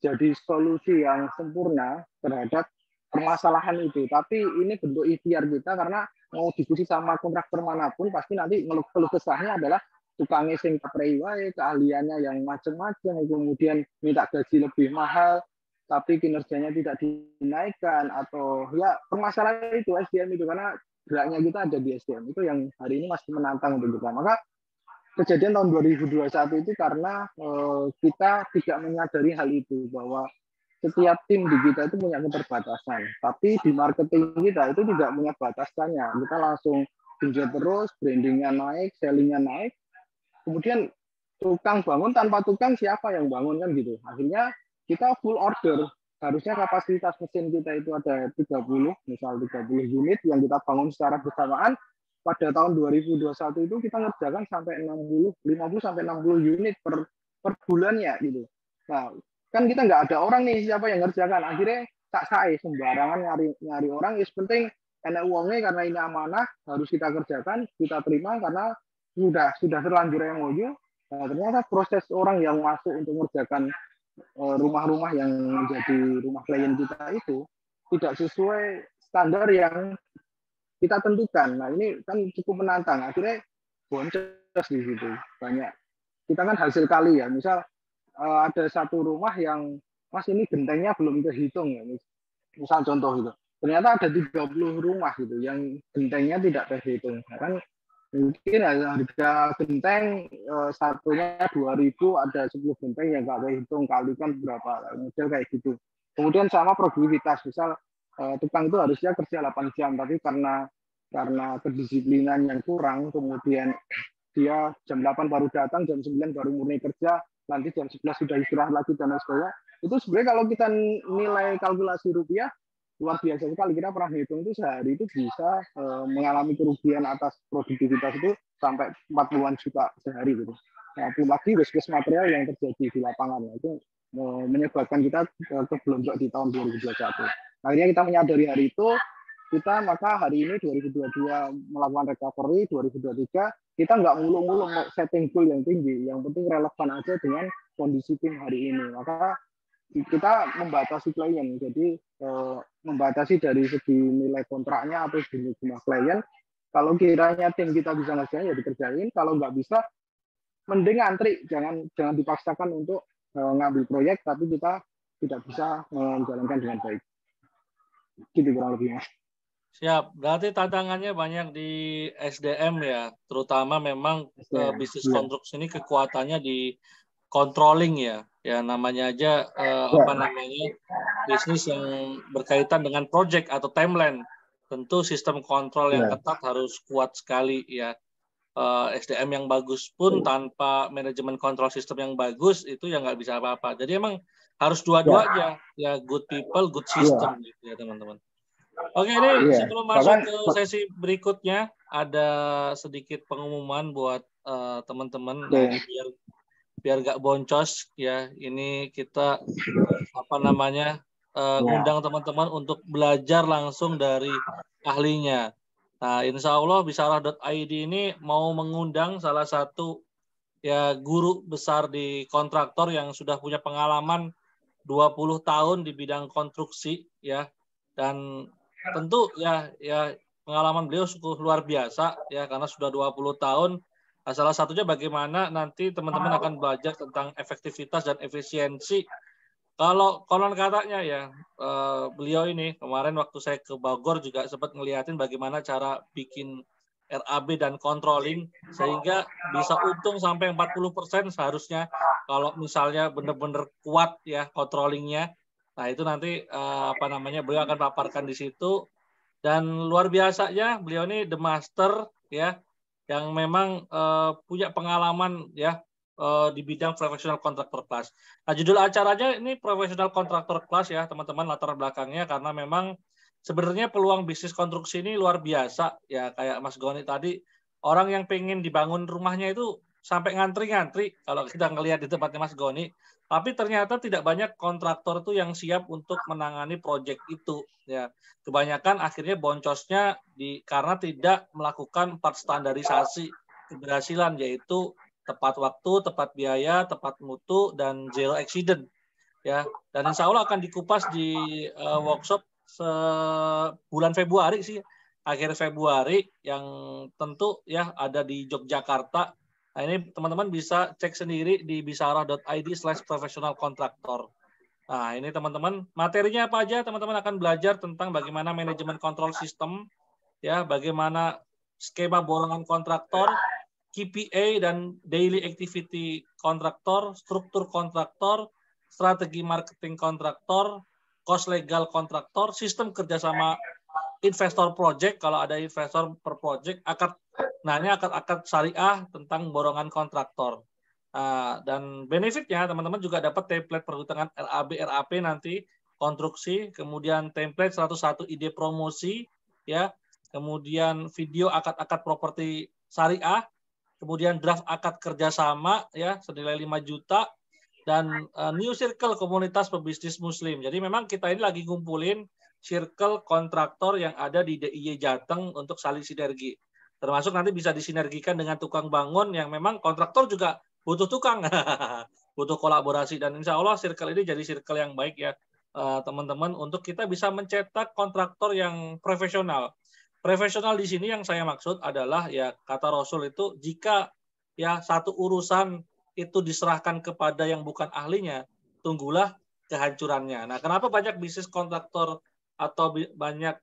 jadi solusi yang sempurna terhadap permasalahan itu. Tapi ini bentuk ikhtiar kita karena mau diskusi sama kontraktor manapun pasti nanti keluh kesahnya adalah tukangnya sing keprei wae, keahliannya yang macam-macam, kemudian minta gaji lebih mahal tapi kinerjanya tidak dinaikkan, atau ya permasalahan itu SDM itu karena geraknya kita ada di SDM itu yang hari ini masih menantang untuk kita. Maka kejadian tahun 2021 itu karena kita tidak menyadari hal itu bahwa setiap tim di kita itu punya keterbatasan, tapi di marketing kita itu tidak punya batasannya. Kita langsung genjot terus, brandingnya naik, sellingnya naik, kemudian tukang bangun, tanpa tukang siapa yang bangun kan gitu. Akhirnya kita full order. Harusnya kapasitas mesin kita itu ada 30, misal 30 unit yang kita bangun secara bersamaan, pada tahun 2021 itu kita ngerjakan sampai 50 sampai 60 unit per bulannya gitu. Nah, kan kita nggak ada orang nih siapa yang ngerjakan. Akhirnya tak sae sembarangan nyari orang. Yang penting enak uangnya karena ini amanah harus kita kerjakan, kita terima karena sudah terlanjur MOU. Nah, ternyata proses orang yang masuk untuk mengerjakan rumah-rumah yang menjadi rumah klien kita itu tidak sesuai standar yang kita tentukan. Nah, ini kan cukup menantang. Akhirnya boncos di situ. Banyak. Kita kan hasil kali ya. Misal ada satu rumah yang Mas ini gentengnya belum terhitung ya. Misal contoh gitu. Ternyata ada 30 rumah gitu yang gentengnya tidak terhitung. Nah, kan mungkin harga genteng satunya 2.000, ada 10 genteng yang nggak terhitung, kalikan berapa model kayak gitu. Kemudian sama produktivitas, misal tukang itu harusnya kerja 8 jam, tapi karena kedisiplinan yang kurang, kemudian dia jam 8 baru datang, jam 9 baru mulai kerja, nanti jam 11 sudah istirahat lagi dan lain sebagainya. Itu sebenarnya kalau kita nilai kalkulasi rupiah, luar biasa sekali. Kita pernah hitung itu sehari itu bisa mengalami kerugian atas produktivitas itu sampai 40-an juta sehari gitu. Nah, pun lagi waste material yang terjadi di lapangan itu menyebabkan kita keblonjok di tahun 2021. Akhirnya kita menyadari hari itu, maka hari ini 2022 melakukan recovery, 2023 kita nggak muluk-muluk setting goal yang tinggi, yang penting relevan aja dengan kondisi tim hari ini. Maka kita membatasi klien, jadi membatasi dari segi nilai kontraknya atau jenis jumlah klien. Kalau kiranya tim kita bisa ngerjain ya dikerjain, kalau nggak bisa mending antri, jangan dipaksakan untuk ngambil proyek tapi kita tidak bisa menjalankan dengan baik. Gitu kurang lebih, Mas. Siap, berarti tantangannya banyak di SDM ya, terutama memang bisnis konstruksi ini kekuatannya di controlling ya namanya aja bisnis yang berkaitan dengan project atau timeline, tentu sistem kontrol yang ketat harus kuat sekali ya. SDM yang bagus pun tanpa manajemen kontrol sistem yang bagus itu ya nggak bisa apa-apa. Jadi emang harus dua-duanya ya, good people, good system gitu ya teman-teman. Oke, ini sebelum masuk ke sesi berikutnya ada sedikit pengumuman buat teman-teman. Nah, biar gak boncos ya, ini kita undang teman-teman untuk belajar langsung dari ahlinya. Nah, insya Allah Bisarah.id ini mau mengundang salah satu ya guru besar di kontraktor yang sudah punya pengalaman 20 tahun di bidang konstruksi ya, dan tentu ya pengalaman beliau cukup luar biasa ya karena sudah 20 tahun. Nah, salah satunya bagaimana nanti teman-teman akan belajar tentang efektivitas dan efisiensi. Kalau konon katanya ya, beliau ini kemarin waktu saya ke Bogor juga sempat ngeliatin bagaimana cara bikin RAB dan controlling sehingga bisa untung sampai 40% seharusnya kalau misalnya benar-benar kuat ya controllingnya. Nah, itu nanti beliau akan paparkan di situ. Dan luar biasanya beliau ini the master ya, yang memang punya pengalaman ya di bidang profesional kontraktor kelas. Nah, judul acaranya ini profesional kontraktor kelas ya teman-teman, latar belakangnya karena memang sebenarnya peluang bisnis konstruksi ini luar biasa ya, kayak Mas Goni tadi, orang yang pengen dibangun rumahnya itu sampai ngantri-ngantri kalau kita ngelihat di tempatnya Mas Goni, tapi ternyata tidak banyak kontraktor tuh yang siap untuk menangani proyek itu ya. Kebanyakan akhirnya boncosnya karena tidak melakukan 4 standarisasi keberhasilan, yaitu tepat waktu, tepat biaya, tepat mutu, dan zero accident ya. Dan insya Allah akan dikupas di workshop bulan Februari sih, akhir Februari, yang tentu ya ada di Yogyakarta. Nah, ini teman-teman bisa cek sendiri di bisarah.id/professional kontraktor. Nah, ini teman-teman materinya apa aja? Teman-teman akan belajar tentang bagaimana manajemen kontrol sistem ya, bagaimana skema borongan kontraktor, KPA dan daily activity kontraktor, struktur kontraktor, strategi marketing kontraktor, cost legal kontraktor, sistem kerjasama investor project kalau ada investor per project, akad syariah tentang borongan kontraktor. Dan benefitnya teman-teman juga dapat template perhitungan RAB nanti konstruksi, kemudian template 101 ide promosi ya, kemudian video akad-akad properti syariah, kemudian draft akad kerjasama ya senilai 5 juta, dan new circle komunitas pebisnis muslim. Jadi memang kita ini lagi ngumpulin circle kontraktor yang ada di DIY Jateng untuk saling sinergi. Termasuk nanti bisa disinergikan dengan tukang bangun yang memang kontraktor juga butuh tukang, butuh kolaborasi, dan insya Allah circle ini jadi circle yang baik ya teman-teman, untuk kita bisa mencetak kontraktor yang profesional. Profesional di sini yang saya maksud adalah ya kata Rasul itu, jika ya satu urusan itu diserahkan kepada yang bukan ahlinya, tunggulah kehancurannya. Nah, kenapa banyak bisnis kontraktor atau banyak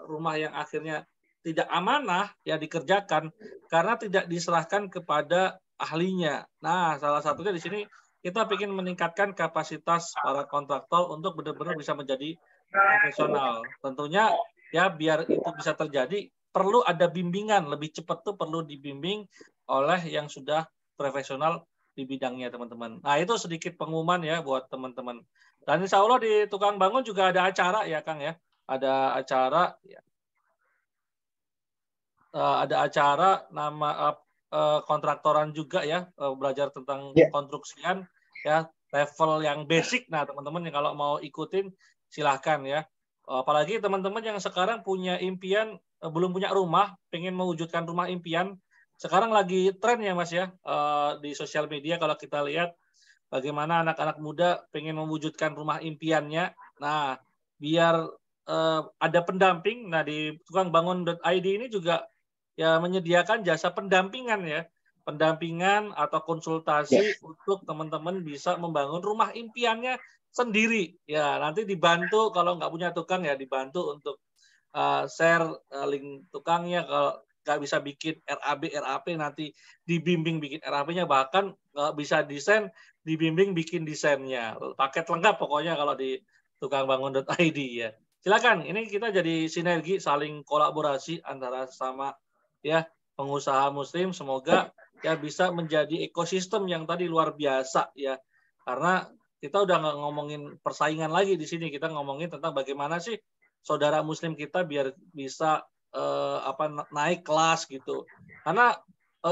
rumah yang akhirnya tidak amanah ya dikerjakan karena tidak diserahkan kepada ahlinya. Nah, salah satunya di sini kita ingin meningkatkan kapasitas para kontraktor untuk benar-benar bisa menjadi profesional. Tentunya ya biar itu bisa terjadi perlu ada bimbingan, lebih cepat tuh perlu dibimbing oleh yang sudah profesional di bidangnya teman-teman. Nah itu sedikit pengumuman ya buat teman-teman. Dan insya Allah di Tukang Bangun juga ada acara ya Kang ya. Ada acara ya. Ada acara nama kontraktoran juga ya, belajar tentang konstruksian ya, level yang basic. Nah teman-teman yang kalau mau ikutin silahkan ya. Apalagi teman-teman yang sekarang punya impian, belum punya rumah, pengen mewujudkan rumah impian. Sekarang lagi tren ya Mas ya, di sosial media kalau kita lihat bagaimana anak-anak muda pengen mewujudkan rumah impiannya. Nah, biar ada pendamping, nah di tukangbangun.id ini juga ya menyediakan jasa pendampingan ya. Pendampingan atau konsultasi untuk teman-teman bisa membangun rumah impiannya sendiri. Ya, nanti dibantu kalau nggak punya tukang ya dibantu untuk share link tukangnya, kalau nggak bisa bikin RAP nanti dibimbing bikin RAP-nya, bahkan bisa desain dibimbing bikin desainnya. Paket lengkap pokoknya kalau di tukangbangun.id ya. Silakan, ini kita jadi sinergi, saling kolaborasi antara sama ya pengusaha muslim, semoga ya bisa menjadi ekosistem yang tadi luar biasa ya. Karena kita udah nggak ngomongin persaingan lagi di sini, kita ngomongin tentang bagaimana sih saudara muslim kita biar bisa naik kelas gitu. Karena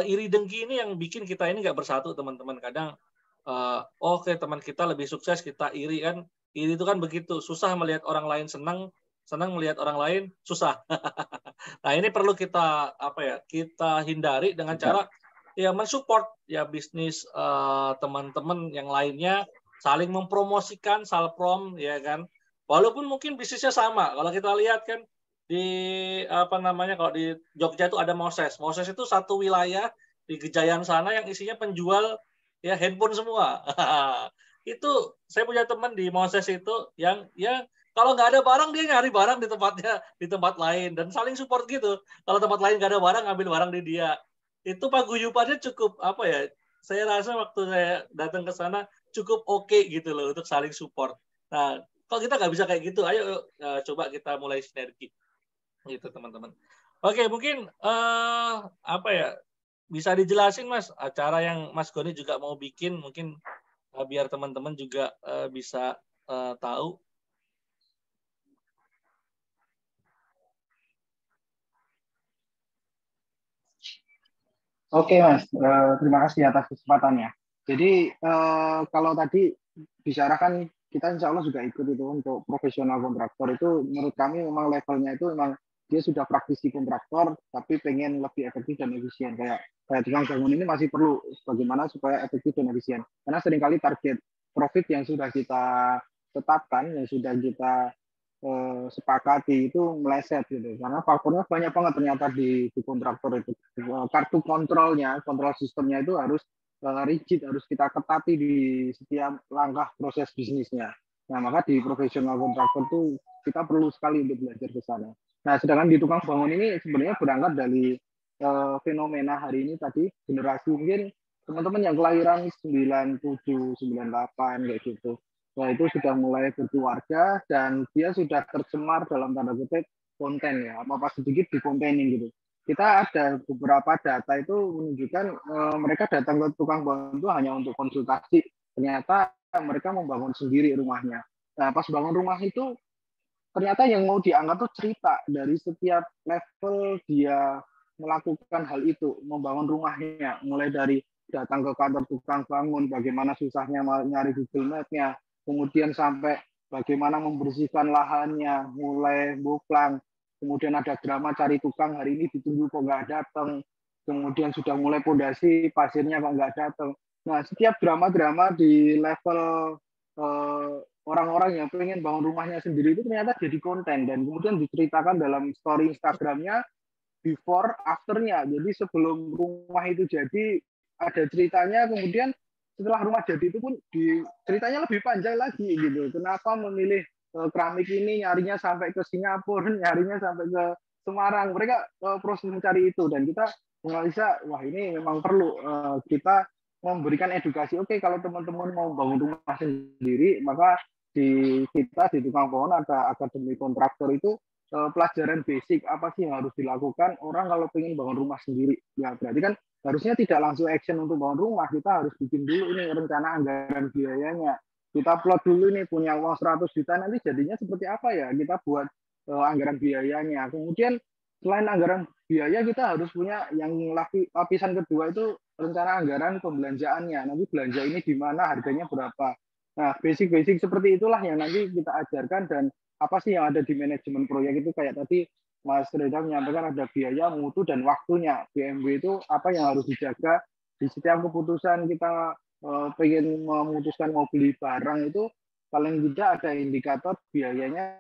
iri dengki ini yang bikin kita ini nggak bersatu teman-teman. Kadang oke teman kita lebih sukses kita iri kan. Iri itu kan begitu, susah melihat orang lain senang, senang melihat orang lain susah. Nah ini perlu kita kita hindari dengan cara ya mensupport ya bisnis teman-teman yang lainnya, saling mempromosikan salprom ya kan. Walaupun mungkin bisnisnya sama. Kalau kita lihat kan di kalau di Jogja itu ada Moses. Moses itu satu wilayah di Gejayan sana yang isinya penjual ya handphone semua. Itu saya punya teman di Moses itu yang ya kalau nggak ada barang dia nyari barang di tempat lain dan saling support gitu. Kalau tempat lain nggak ada barang, ambil barang di dia. Itu paguyubannya cukup saya rasa waktu saya datang ke sana cukup oke gitu loh untuk saling support. Nah, kalau kita nggak bisa kayak gitu, ayo coba kita mulai sinergi gitu teman-teman. Oke, mungkin bisa dijelasin Mas acara yang Mas Goni juga mau bikin, mungkin biar teman-teman juga bisa tahu. Oke Mas, terima kasih atas kesempatannya. Jadi kalau tadi bicarakan kita insya Allah juga ikut itu untuk profesional kontraktor itu, menurut kami memang levelnya itu memang dia sudah praktisi kontraktor tapi pengen lebih efektif dan efisien. Kayak tukang bangun ini masih perlu bagaimana supaya efektif dan efisien. Karena seringkali target profit yang sudah kita tetapkan, yang sudah kita sepakati itu meleset gitu, karena faktornya banyak banget ternyata di kontraktor itu. Kartu kontrolnya, kontrol sistemnya itu harus rigid, harus kita ketati di setiap langkah proses bisnisnya. Nah maka di profesional kontraktor itu kita perlu sekali untuk belajar ke sana. Nah sedangkan di tukang bangun ini sebenarnya berangkat dari fenomena hari ini tadi, generasi mungkin teman-teman yang kelahiran 97, 98 kayak gitu. Nah, itu sudah mulai berkeluarga dan dia sudah tercemar dalam tanda kutip konten ya, apa-apa sedikit di kontenin gitu. Kita ada beberapa data itu menunjukkan mereka datang ke tukang bangun itu hanya untuk konsultasi. Ternyata mereka membangun sendiri rumahnya. Nah, pas bangun rumah itu ternyata yang mau diangkat tuh cerita dari setiap level dia melakukan hal itu, membangun rumahnya, mulai dari datang ke kantor tukang bangun, bagaimana susahnya nyari Google Map-nya, kemudian sampai bagaimana membersihkan lahannya, mulai buplang, kemudian ada drama cari tukang, hari ini ditunggu kok nggak datang, kemudian sudah mulai pondasi, pasirnya kok nggak datang. Nah, setiap drama-drama di level orang-orang yang pengen bangun rumahnya sendiri itu ternyata jadi konten dan kemudian diceritakan dalam story Instagramnya before afternya. Jadi sebelum rumah itu jadi ada ceritanya, kemudian setelah rumah jadi itu pun ceritanya lebih panjang lagi gitu. Kenapa memilih keramik ini, nyarinya sampai ke Singapura, nyarinya sampai ke Semarang. Mereka proses mencari itu dan kita menganalisa, wah ini memang perlu kita memberikan edukasi. Oke, kalau teman-teman mau bangun rumah sendiri, maka kita di tukang bangun ada akademi kontraktor itu pelajaran basic apa sih yang harus dilakukan orang kalau pengen bangun rumah sendiri. Ya berarti kan harusnya tidak langsung action untuk bangun rumah, kita harus bikin dulu ini rencana anggaran biayanya. Kita plot dulu ini punya uang 100 juta nanti jadinya seperti apa ya, kita buat anggaran biayanya. Kemudian selain anggaran biaya kita harus punya yang lapisan kedua itu rencana anggaran pembelanjaannya. Nanti belanja ini di mana, harganya berapa. Nah, basic-basic seperti itulah yang nanti kita ajarkan dan apa sih yang ada di manajemen proyek itu kayak tadi Mas Reza menyampaikan ada biaya, mutu, dan waktunya. BMW itu apa yang harus dijaga di setiap keputusan kita pengen memutuskan mau beli barang itu paling tidak ada indikator biayanya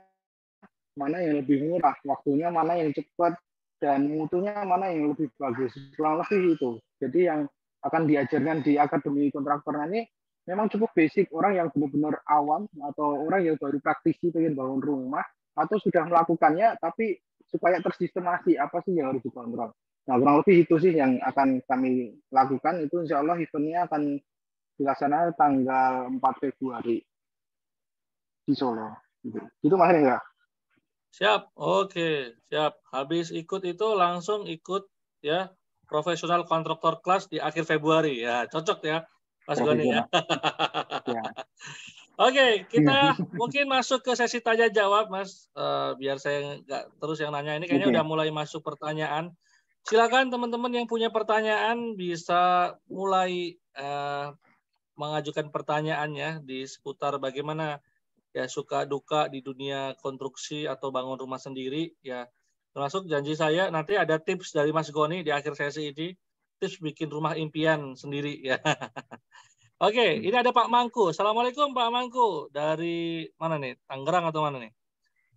mana yang lebih murah, waktunya mana yang cepat, dan mutunya mana yang lebih bagus. Kurang lebih itu. Jadi yang akan diajarkan di Akademi Kontraktor ini memang cukup basic, orang yang benar-benar awam atau orang yang baru praktisi pengen bangun rumah atau sudah melakukannya tapi supaya tersistemasi apa sih yang harus dikontrol. Nah kurang lebih itu sih yang akan kami lakukan. Itu insya Allah eventnya akan dilaksanakan tanggal 4 Februari di Solo. Itu Mas Reza. Siap, oke, siap. Habis ikut itu langsung ikut ya profesional kontraktor kelas di akhir Februari ya, cocok ya. Mas Goni ya. Ya. Oke, kita mungkin masuk ke sesi tanya jawab, Mas. Biar saya nggak terus yang nanya ini, kayaknya udah mulai masuk pertanyaan. Silakan teman-teman yang punya pertanyaan bisa mulai mengajukan pertanyaannya di seputar bagaimana ya suka duka di dunia konstruksi atau bangun rumah sendiri ya. Termasuk janji saya nanti ada tips dari Mas Goni di akhir sesi ini. Tips bikin rumah impian sendiri ya. Oke, ini ada Pak Mangku. Assalamualaikum Pak Mangku. Dari mana nih? Tangerang atau mana nih?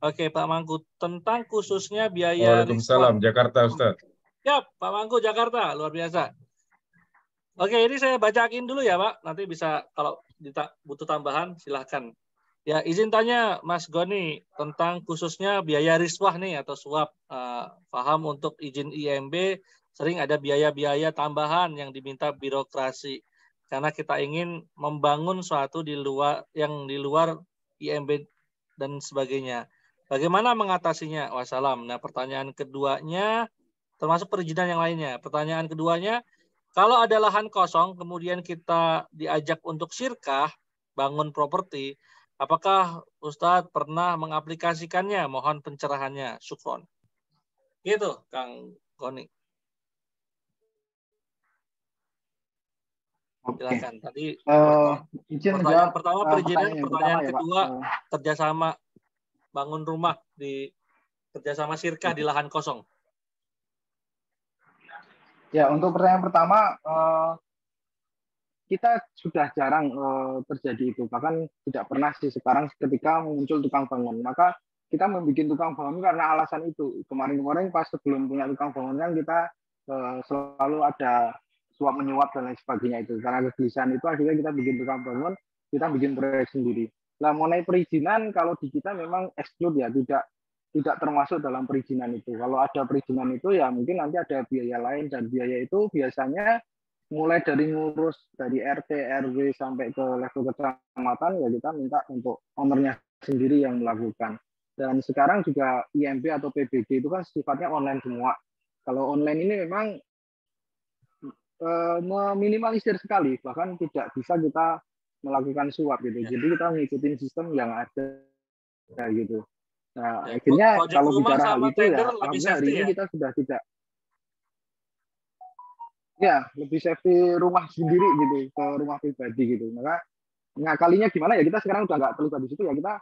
Oke, Pak Mangku. Tentang khususnya biaya Waalaikumsalam, Jakarta Ustaz. Siap, Pak Mangku Jakarta. Luar biasa. Oke, ini saya bacain dulu ya Pak. Nanti bisa kalau butuh tambahan silahkan. Ya, izin tanya Mas Goni tentang khususnya biaya riswah nih atau suap. Paham untuk izin IMB sering ada biaya-biaya tambahan yang diminta birokrasi. Karena kita ingin membangun suatu di luar IMB dan sebagainya. Bagaimana mengatasinya? Wassalam. Nah, pertanyaan keduanya termasuk perizinan yang lainnya. Pertanyaan keduanya, kalau ada lahan kosong kemudian kita diajak untuk syirkah bangun properti, apakah Ustadz pernah mengaplikasikannya? Mohon pencerahannya. Syukron. Gitu, Kang Goni. Silakan. Tadi pertanyaan pertama perizinan, pertanyaan kedua kerjasama bangun rumah di kerjasama syirkah di lahan kosong. Ya, untuk pertanyaan pertama kita sudah jarang terjadi itu, bahkan tidak pernah sih sekarang ketika muncul tukang bangun. Maka kita membuat tukang bangun karena alasan itu. Kemarin-kemarin pas sebelum punya tukang bangun kan kita selalu ada suap menyuap dan lain sebagainya itu. Karena kegelisahan itu akhirnya kita bikin tukang bangun, kita bikin proyek sendiri. Nah, mengenai perizinan kalau di kita memang exclude ya, tidak termasuk dalam perizinan itu. Kalau ada perizinan itu ya mungkin nanti ada biaya lain, dan biaya itu biasanya mulai dari ngurus dari RT, RW sampai ke level kecamatan ya kita minta untuk ownernya sendiri yang melakukan. Dan sekarang juga IMB atau PBG itu kan sifatnya online semua. Kalau online ini memang meminimalisir sekali, bahkan tidak bisa kita melakukan suap gitu. Jadi kita mengikuti sistem yang ada gitu. Nah, Ya, akhirnya project kalau rumah bicara hal sama itu ya, tender lebih alhamdulillah hari safety ini ya. kita sudah tidak, ya lebih safety rumah sendiri gitu ke rumah pribadi gitu. Maka ngakalinya gimana ya, kita sekarang udah nggak terlibat di situ ya, kita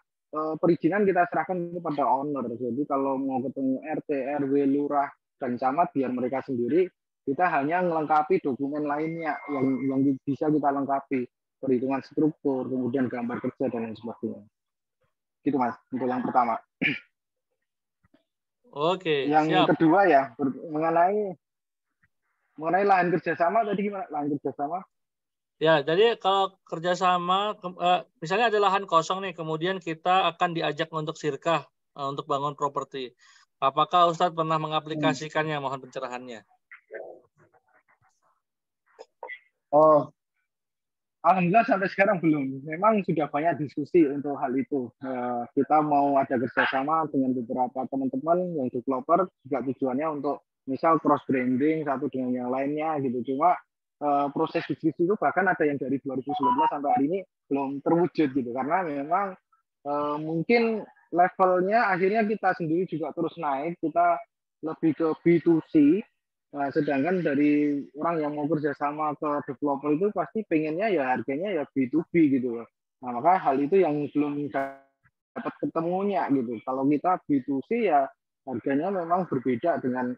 perizinan kita serahkan kepada owner. Jadi kalau mau ketemu RT, RW, lurah, dan camat biar mereka sendiri, kita hanya melengkapi dokumen lainnya yang bisa kita lengkapi, perhitungan struktur, kemudian gambar kerja dan lain sebagainya. Gitu Mas, untuk yang pertama. Oke, Yang siap. kedua ya, mengenai lahan kerjasama tadi gimana? Lahan kerjasama? Ya, jadi kalau kerjasama, misalnya ada lahan kosong nih, kemudian kita akan diajak untuk sirkah, untuk bangun properti. Apakah Ustadz pernah mengaplikasikannya? Mohon pencerahannya. Oh, alhamdulillah sampai sekarang belum. Memang sudah banyak diskusi untuk hal itu. Kita mau ada kerjasama dengan beberapa teman-teman yang developer, juga tujuannya untuk misal cross branding satu dengan yang lainnya gitu. Cuma proses diskusi itu bahkan ada yang dari 2019 sampai hari ini belum terwujud gitu. Karena memang mungkin levelnya akhirnya kita sendiri juga terus naik. Kita lebih ke B2C. Nah, sedangkan dari orang yang mau kerjasama ke developer itu pasti pengennya ya harganya ya B2B gitu loh. Nah, maka hal itu yang belum dapat ketemunya gitu. Kalau kita B2C ya harganya memang berbeda dengan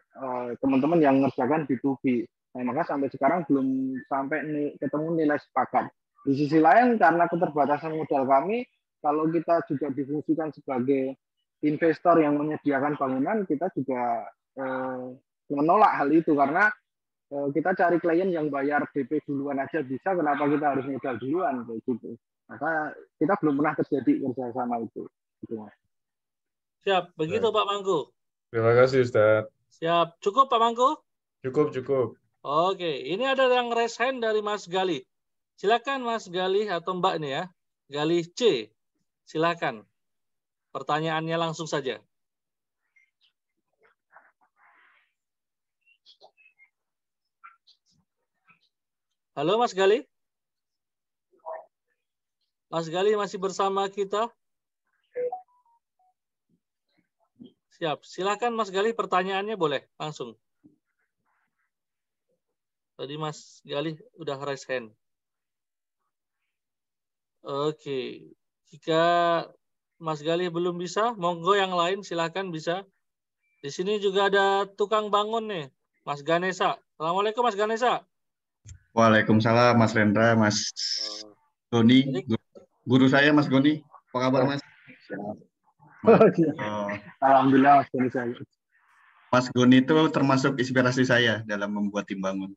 teman-teman yang mengerjakan B2B. Nah, maka sampai sekarang belum sampai ketemu nilai sepakat. Di sisi lain karena keterbatasan modal kami, kalau kita juga difungsikan sebagai investor yang menyediakan bangunan, kita juga menolak hal itu karena kita cari klien yang bayar DP duluan aja bisa, kenapa kita harus modal duluan kayak gitu. Maka kita belum pernah terjadi kerjasama itu. Gitu, Mas. Siap, begitu Pak Mangku. Terima kasih Ustaz. Siap, cukup Pak Mangku? Cukup. Oke, ini ada yang raise hand dari Mas Gali. Silakan Mas Gali atau Mbak ini ya. Gali C. Silakan. Pertanyaannya langsung saja. Halo Mas Gali. Mas Gali masih bersama kita? Siap. Silakan Mas Gali, pertanyaannya boleh langsung. Tadi Mas Gali udah raise hand. Oke. Jika Mas Gali belum bisa, monggo yang lain silakan bisa. Di sini juga ada tukang bangun nih, Mas Ganesa. Assalamualaikum Mas Ganesa. Waalaikumsalam Mas Rendra, Mas Goni, guru saya Mas Goni. Apa kabar Mas? Alhamdulillah Mas Goni saya. Mas Goni itu termasuk inspirasi saya dalam membuat tim bangun.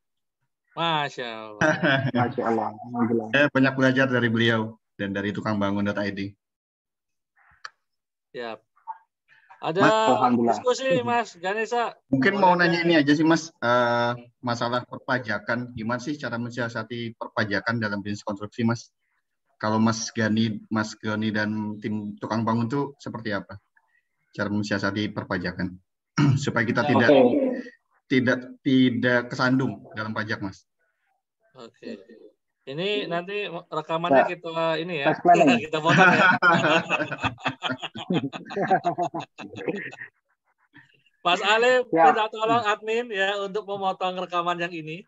Masya Allah. Masya Allah. Alhamdulillah. Saya banyak belajar dari beliau dan dari tukangbangun.id. Siap. Ada diskusi Mas Ganesa. Mungkin mau nanya ini aja sih Mas, masalah perpajakan. Gimana sih cara mensiasati perpajakan dalam bisnis konstruksi Mas? Kalau Mas Goni dan tim tukang bangun itu seperti apa? Cara mensiasati perpajakan supaya kita tidak kesandung dalam pajak, Mas. Oke. Ini nanti rekamannya kita ini ya. Kita potong ya. Mas Ale minta tolong admin ya untuk memotong rekaman yang ini.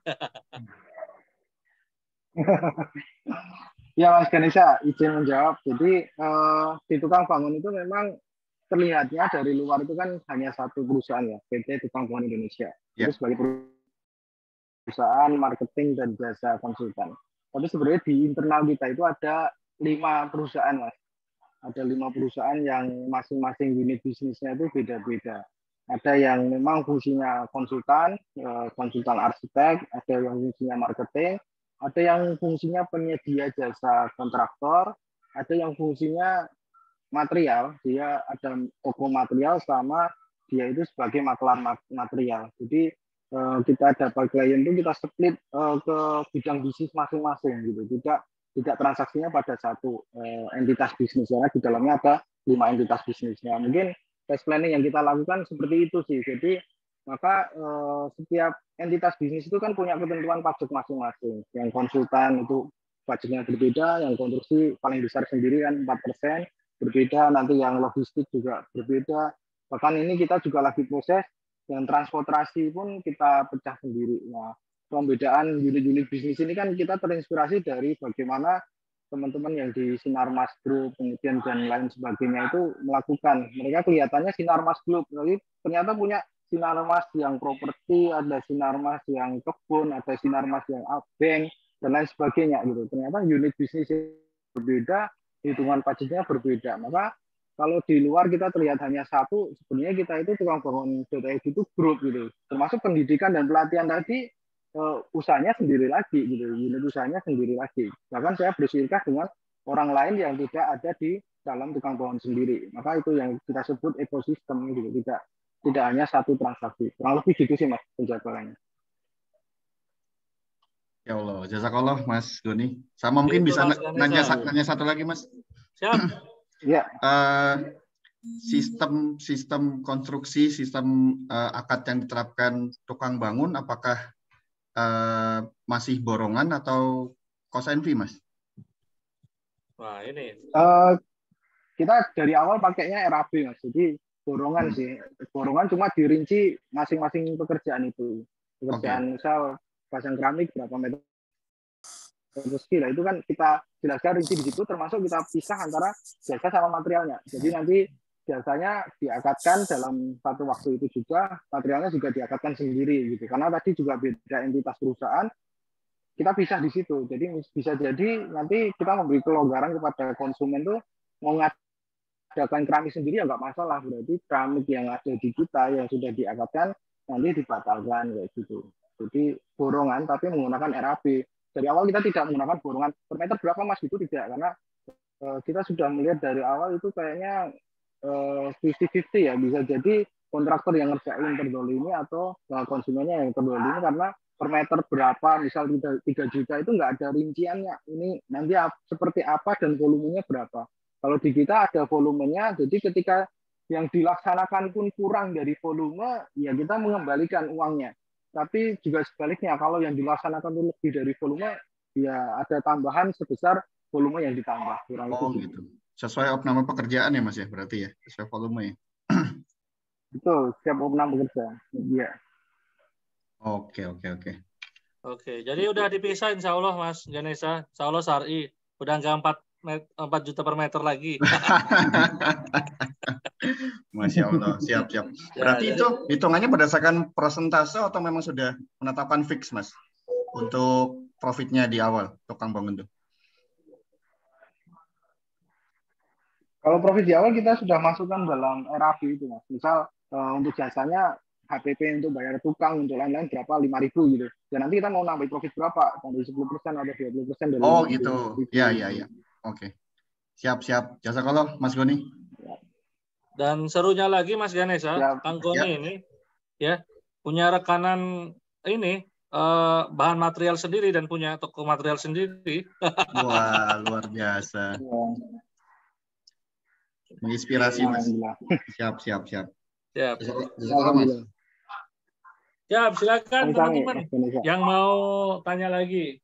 Ya Mas Ganesha, izin menjawab. Jadi di tukang bangun itu memang terlihatnya dari luar itu kan hanya satu perusahaan ya, PT Tukang Bangun Indonesia. Itu sebagai perusahaan marketing dan jasa konsultan. Tapi sebenarnya di internal kita itu ada 5 perusahaan Mas. Ada 5 perusahaan yang masing-masing unit bisnisnya itu beda-beda. Ada yang memang fungsinya konsultan, konsultan arsitek, ada yang fungsinya marketing, ada yang fungsinya penyedia jasa kontraktor, ada yang fungsinya material, dia ada toko material sama dia itu sebagai maklar material. Jadi kita dapat klien itu kita split ke bidang bisnis masing-masing gitu. Tidak transaksinya pada satu entitas bisnis, karena di dalamnya ada 5 entitas bisnisnya. Mungkin cash planning yang kita lakukan seperti itu sih. Jadi maka setiap entitas bisnis itu kan punya ketentuan pajak masing-masing. Yang konsultan itu pajaknya berbeda, yang konstruksi paling besar sendiri kan 4%, berbeda, nanti yang logistik juga berbeda. Bahkan ini kita juga lagi proses yang transportasi pun kita pecah sendiri. Nah, pembedaan unit-unit bisnis ini kan kita terinspirasi dari bagaimana teman-teman yang di Sinarmas Group, kemudian dan lain sebagainya itu melakukan. Mereka kelihatannya Sinarmas Group, tapi ternyata punya Sinarmas yang properti, ada Sinarmas yang kebun, ada Sinarmas yang bank, dan lain sebagainya gitu. Ternyata unit bisnis berbeda, hitungan pajaknya berbeda. Maka kalau di luar kita terlihat hanya satu, sebenarnya kita itu tukang bangun.id itu grup gitu. Termasuk pendidikan dan pelatihan tadi usahanya sendiri lagi gitu, unit usahanya sendiri lagi. Bahkan saya berserikah dengan orang lain yang tidak ada di dalam tukang bangun sendiri. Maka itu yang kita sebut ekosistem gitu, tidak hanya satu transaksi. Kurang lebih gitu sih Mas penjabarannya. Ya Allah, jazakallah Mas Goni. Sama mungkin Itu, bisa Mas Ganesha. nanya satu lagi Mas. Siap. Ya. Sistem konstruksi, sistem akad yang diterapkan tukang bangun, apakah masih borongan atau cost and fee, Mas? Wah, ini. Kita dari awal pakainya RAB, Mas. Jadi borongan sih. Borongan cuma dirinci masing-masing pekerjaan itu. Pekerjaan misal pasang keramik berapa meter persegi lah, itu kan kita jelaskan rinci di situ, termasuk kita pisah antara jasa sama materialnya. Jadi nanti jasanya diakatkan dalam satu waktu itu juga, materialnya juga diakatkan sendiri gitu. Karena tadi juga beda entitas perusahaan, kita pisah di situ. Jadi bisa jadi nanti kita memberi kelonggaran kepada konsumen tuh mau ngadakan keramik sendiri ya nggak masalah. Berarti keramik yang ada di kita yang sudah diakatkan nanti dibatalkan kayak gitu. Jadi borongan tapi menggunakan RAB. Dari awal kita tidak menggunakan borongan per meter berapa Mas, itu tidak, karena kita sudah melihat dari awal itu kayaknya 50-50 ya, bisa jadi kontraktor yang ngerjain terdolimi atau konsumennya yang terdolimi karena per meter berapa, misal 3 juta itu nggak ada rinciannya, ini nanti seperti apa dan volumenya berapa. Kalau di kita ada volumenya, jadi ketika yang dilaksanakan pun kurang dari volume, ya kita mengembalikan uangnya. Tapi juga sebaliknya, kalau yang dilaksanakan itu lebih dari volume, ya ada tambahan sebesar volume yang ditambah. Oh gitu. Sesuai opname pekerjaan ya Mas ya, berarti ya, sesuai volume ya. Betul, setiap opname pekerjaan. Iya. Oke. Oke, jadi udah dipisah insya Allah Mas Ganesha, insya Allah Syar'i. Udah nggak 4 juta per meter lagi. Masya Allah, siap. Berarti itu hitungannya berdasarkan persentase atau memang sudah menetapkan fix Mas untuk profitnya di awal tukang bangun itu? Kalau profit di awal kita sudah masukkan dalam RAB itu Mas. Misal untuk jasanya HPP untuk bayar tukang untuk lain-lain berapa 5.000 gitu. Dan nanti kita mau nambah profit berapa? Tambah 10% atau 20% dari. Oh gitu. Ya. Oke. Siap. Jazakallah Mas Goni. Dan serunya lagi Mas Ganesha, Kang Goni ini ya punya rekanan ini bahan material sendiri dan punya toko material sendiri. Wah, luar biasa. Menginspirasi Mas. Siap. Jazakallah Mas. Siap, silakan teman-teman yang mau tanya lagi.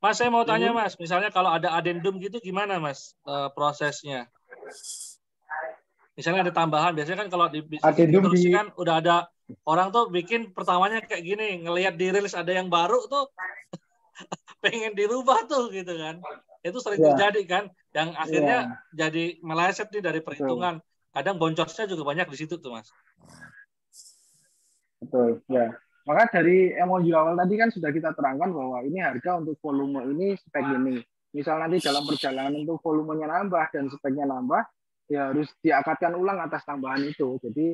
Mas, saya mau tanya Mas, misalnya kalau ada adendum gitu gimana Mas prosesnya? Misalnya ada tambahan, biasanya kan kalau di konstruksi kan udah ada orang tuh bikin pertamanya kayak gini, ngelihat di rilis ada yang baru tuh pengen dirubah tuh gitu kan. Itu sering terjadi kan, yang akhirnya jadi meleset nih dari perhitungan. Kadang boncornya juga banyak di situ tuh Mas. Betul, ya. Maka dari MOU awal tadi kan sudah kita terangkan bahwa ini harga untuk volume ini spek ini. Misal nanti dalam perjalanan itu volumenya nambah dan speknya nambah, ya harus diakatkan ulang atas tambahan itu. Jadi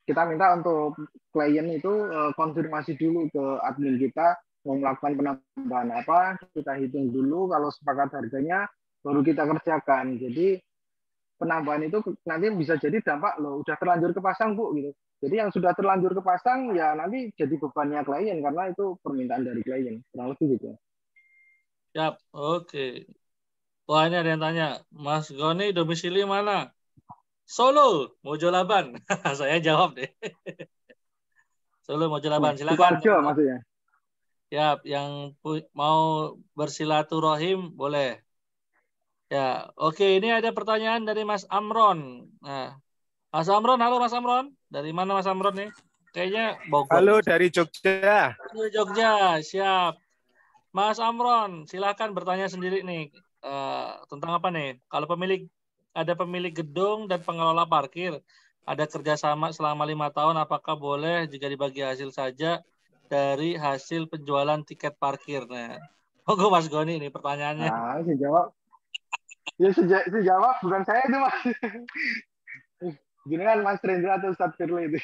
kita minta untuk klien itu konfirmasi dulu ke admin kita mau melakukan penambahan apa, kita hitung dulu, kalau sepakat harganya baru kita kerjakan. Jadi penambahan itu nanti bisa jadi dampak loh udah terlanjur kepasang Bu gitu. Jadi yang sudah terlanjur kepasang ya nanti jadi bebannya klien karena itu permintaan dari klien. Kurang lebih gitu. Siap, oke. Wah ini ada yang tanya, Mas Goni domisili mana? Solo, Mojolaban. Saya jawab deh. Solo, Mojolaban. Silakan. Sukoharjo maksudnya. Siap, yang mau bersilaturahim boleh. Ya, oke. Ini ada pertanyaan dari Mas Amron. Nah, Mas Amron, halo Mas Amron. Dari mana Mas Amron nih? Kayaknya Bogor. Halo dari Jogja. Dari Jogja, siap. Mas Amron, silakan bertanya sendiri nih. Tentang apa nih? Kalau ada pemilik gedung dan pengelola parkir, ada kerjasama selama 5 tahun, apakah boleh jika dibagi hasil saja dari hasil penjualan tiket parkir? Nah, monggo Mas Goni ini pertanyaannya. Nah, sejawab. Ya sejawab bukan saya itu Mas. Gini kan Mas Rendra atau Ustadz Firly itu.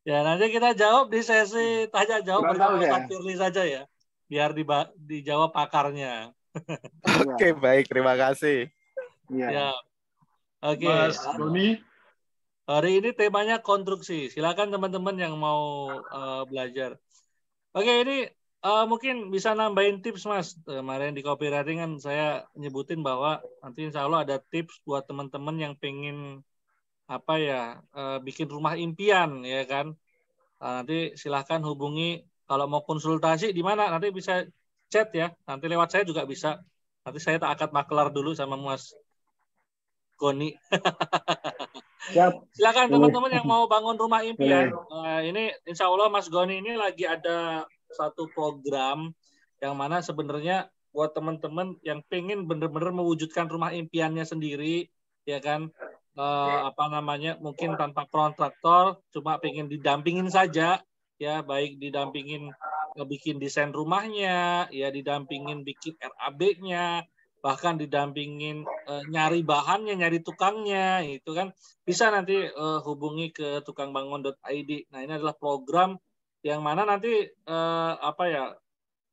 Ya, nanti kita jawab di sesi tanya jawab Kurang tahu bersama saya. Ustadz Firly saja ya. Biar dijawab pakarnya. Oke, baik. Terima kasih. Iya. Ya. Oke. Mas Doni. Hari ini temanya konstruksi. Silakan teman-teman yang mau belajar. Oke, ini mungkin bisa nambahin tips, Mas. Kemarin di copywriting kan saya nyebutin bahwa nanti insya Allah ada tips buat teman-teman yang pengen bikin rumah impian, ya kan? Nanti silahkan hubungi. Kalau mau konsultasi di mana? Nanti bisa chat ya. Nanti lewat saya juga bisa. Nanti saya tak akad makelar dulu sama Mas Goni. Silakan teman-teman yang mau bangun rumah impian. Ini insya Allah Mas Goni ini lagi ada satu program yang mana sebenarnya buat teman-teman yang pengen benar-benar mewujudkan rumah impiannya sendiri, ya kan? Mungkin tanpa kontraktor, cuma pengen didampingin saja, ya, baik didampingin bikin desain rumahnya, ya didampingin bikin RAB-nya, bahkan didampingin nyari bahannya, nyari tukangnya, itu kan bisa nanti hubungi ke tukangbangun.id. Nah, ini adalah program yang mana nanti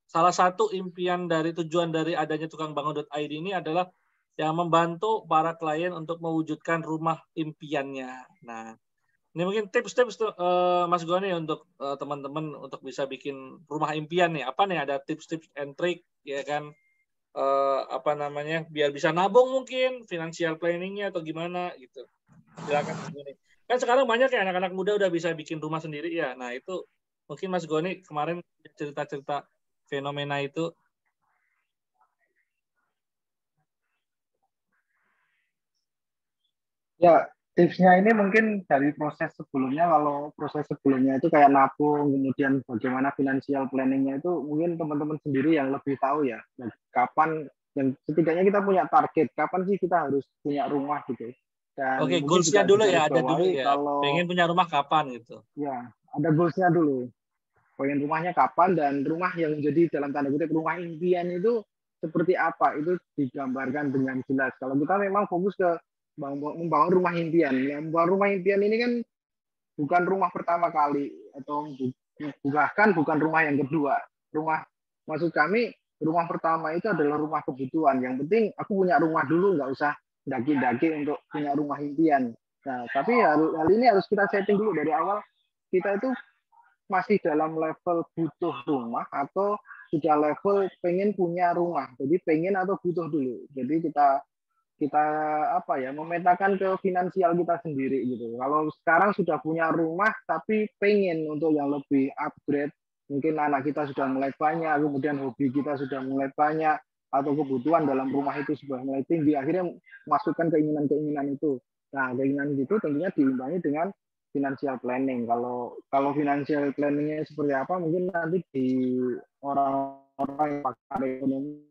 salah satu tujuan dari adanya tukangbangun.id ini adalah yang membantu para klien untuk mewujudkan rumah impiannya. Nah, ini mungkin tips-tips Mas Goni untuk teman-teman untuk bisa bikin rumah impian nih. Apa nih, ada tips-tips and trick, ya kan? Biar bisa nabung mungkin, financial planning-nya atau gimana gitu. Silakan Mas Goni. Kan sekarang banyak ya anak-anak muda udah bisa bikin rumah sendiri ya. Nah, itu mungkin Mas Goni kemarin cerita-cerita fenomena itu. Ya, tipsnya ini mungkin dari proses sebelumnya. Kalau proses sebelumnya itu kayak nabung, kemudian bagaimana financial planning-nya itu mungkin teman-teman sendiri yang lebih tahu ya. Dan kapan, dan setidaknya kita punya target, kapan sih kita harus punya rumah gitu. Dan Oke, mungkin goals-nya juga dulu ya, ada dulu digarisbawahi ya. kalau Pengen punya rumah kapan gitu. ya, ada goals-nya dulu. Pengen rumahnya kapan, dan rumah yang menjadi dalam tanda kutip rumah impian itu seperti apa, itu digambarkan dengan jelas. Kalau kita memang fokus ke membangun rumah impian, ya, membangun rumah impian ini kan bukan rumah pertama kali atau bahkan bukan rumah yang kedua. Maksud kami rumah pertama itu adalah rumah kebutuhan. Yang penting aku punya rumah dulu, nggak usah daki-daki untuk punya rumah impian. Nah, tapi hal ini harus kita setting dulu dari awal. Kita itu masih dalam level butuh rumah atau sudah level pengen punya rumah. Jadi pengen atau butuh dulu. Jadi kita memetakan ke finansial kita sendiri gitu. Kalau sekarang sudah punya rumah tapi pengen untuk yang lebih upgrade, mungkin anak kita sudah mulai banyak, kemudian hobi kita sudah mulai banyak, atau kebutuhan dalam rumah itu sudah mulai tinggi, akhirnya masukkan keinginan-keinginan itu. Nah, keinginan itu tentunya diimbangi dengan financial planning. Kalau financial planningnya seperti apa, mungkin nanti di orang-orang yang pakar ekonomi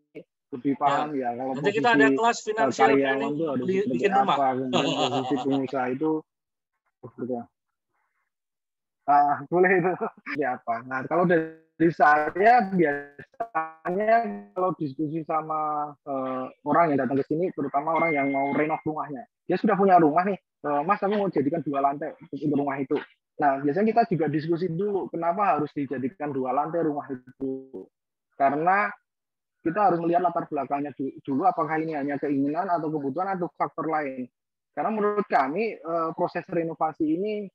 lebih paham ya. Kalau nanti kita ada kelas financial planning itu harus bikin rumah. Kemudian posisi pengusaha itu seperti apa? Boleh itu seperti apa? Nah, kalau dari saya biasanya kalau diskusi sama orang yang datang ke sini, terutama orang yang mau renov rumahnya, dia sudah punya rumah nih, Mas, aku mau jadikan 2 lantai untuk rumah itu. Nah, biasanya kita juga diskusi dulu, kenapa harus dijadikan 2 lantai rumah itu? Karena kita harus melihat latar belakangnya dulu, apakah ini hanya keinginan atau kebutuhan atau faktor lain. Karena menurut kami proses renovasi ini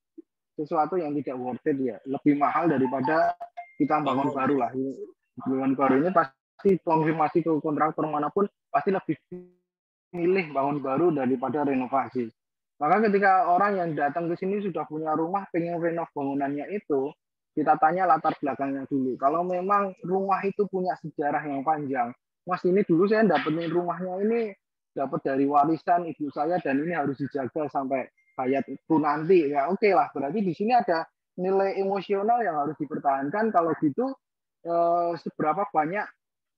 sesuatu yang tidak worth it ya, lebih mahal daripada kita bangun baru lah. Bangun baru ini pasti konfirmasi ke kontraktor manapun pasti lebih milih bangun baru daripada renovasi. Maka ketika orang yang datang ke sini sudah punya rumah, pengen renov bangunannya itu, kita tanya latar belakangnya dulu. Kalau memang rumah itu punya sejarah yang panjang, Mas, ini dulu saya dapetin rumahnya ini dapat dari warisan ibu saya dan ini harus dijaga sampai hayatku nanti. Ya oke lah, berarti di sini ada nilai emosional yang harus dipertahankan. Kalau gitu seberapa banyak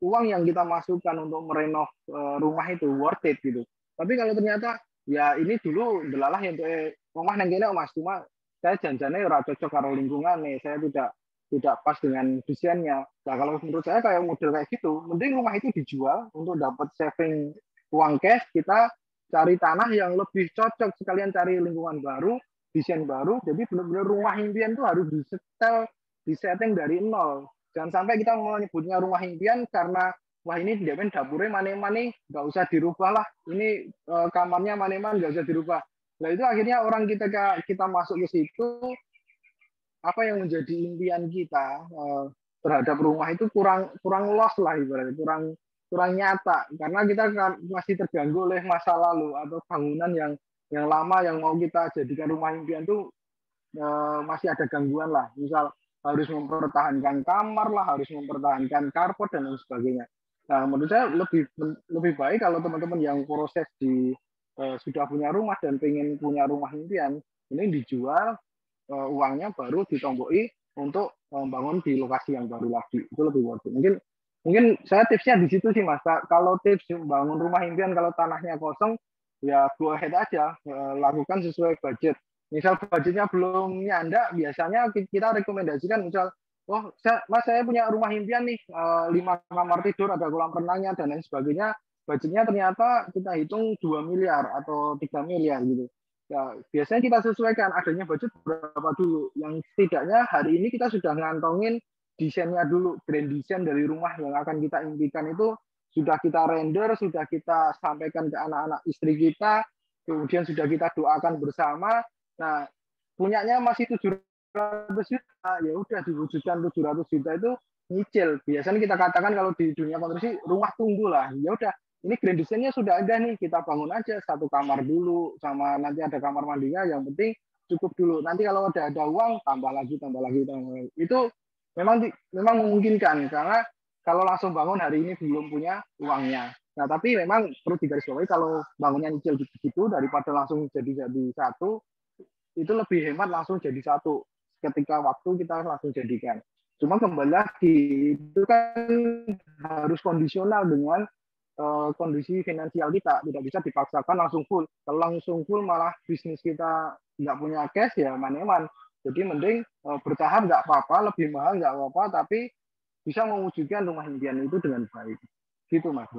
uang yang kita masukkan untuk merenov rumah itu worth it gitu. Tapi kalau ternyata ya ini dulu delalah yang rumah nang kene Mas, cuma saya janjane ora cocok karo lingkungan nih, saya tidak pas dengan desainnya. Nah, kalau menurut saya kayak model kayak gitu, mending rumah itu dijual untuk dapat saving uang cash, kita cari tanah yang lebih cocok, sekalian cari lingkungan baru, desain baru. Jadi benar-benar rumah impian itu harus disetting dari nol. Jangan sampai kita menyebutnya rumah impian karena wah ini demen dapurnya mane-mane nggak usah dirubah lah. Ini kamarnya mane-mane nggak usah dirubah. Nah itu akhirnya orang kita masuk ke situ, apa yang menjadi impian kita terhadap rumah itu kurang loss lah ibaratnya, kurang nyata karena kita masih terganggu oleh masa lalu atau bangunan yang lama yang mau kita jadikan rumah impian itu masih ada gangguan lah, misal harus mempertahankan kamar lah, harus mempertahankan carport dan lain sebagainya. Nah menurut saya lebih baik kalau teman-teman yang proses sudah punya rumah dan pengen punya rumah impian, ini dijual, uangnya baru ditomboi untuk membangun di lokasi yang baru lagi. Itu lebih worth it. Mungkin saya tipsnya di situ sih Mas. Kalau tips bangun rumah impian kalau tanahnya kosong, ya go ahead aja, lakukan sesuai budget. Misal budgetnya belum nyanda, biasanya kita rekomendasikan misal, Mas saya punya rumah impian nih, 5 kamar tidur, ada kolam renangnya dan lain sebagainya. Budgetnya ternyata kita hitung 2 miliar atau 3 miliar gitu. Ya, biasanya kita sesuaikan adanya budget berapa dulu. Yang setidaknya hari ini kita sudah ngantongin desainnya dulu, grand design dari rumah yang akan kita impikan itu sudah kita render, sudah kita sampaikan ke anak-anak istri kita, kemudian sudah kita doakan bersama. Nah, punyanya masih 700 juta, ya udah diwujudkan 700 juta itu nyicil. Biasanya kita katakan kalau di dunia konstruksi rumah tunggu lah. Ya udah, ini grand design-nya sudah ada nih, kita bangun aja 1 kamar dulu, sama nanti ada kamar mandinya, yang penting cukup dulu. Nanti kalau ada uang, tambah lagi. Itu memang memungkinkan, karena kalau langsung bangun hari ini belum punya uangnya. Nah, tapi memang perlu digarisbawahi kalau bangunnya nyicil gitu daripada langsung jadi satu, itu lebih hemat langsung jadi satu. Ketika waktu kita langsung jadikan. Cuma kembali lagi, itu kan harus kondisional dengan kondisi finansial kita, tidak bisa dipaksakan langsung full. Kalau langsung full malah bisnis kita nggak punya cash ya maneman. Jadi mending bertahap nggak apa-apa, lebih mahal nggak apa-apa, tapi bisa mewujudkan rumah impian itu dengan baik. Gitu Mas.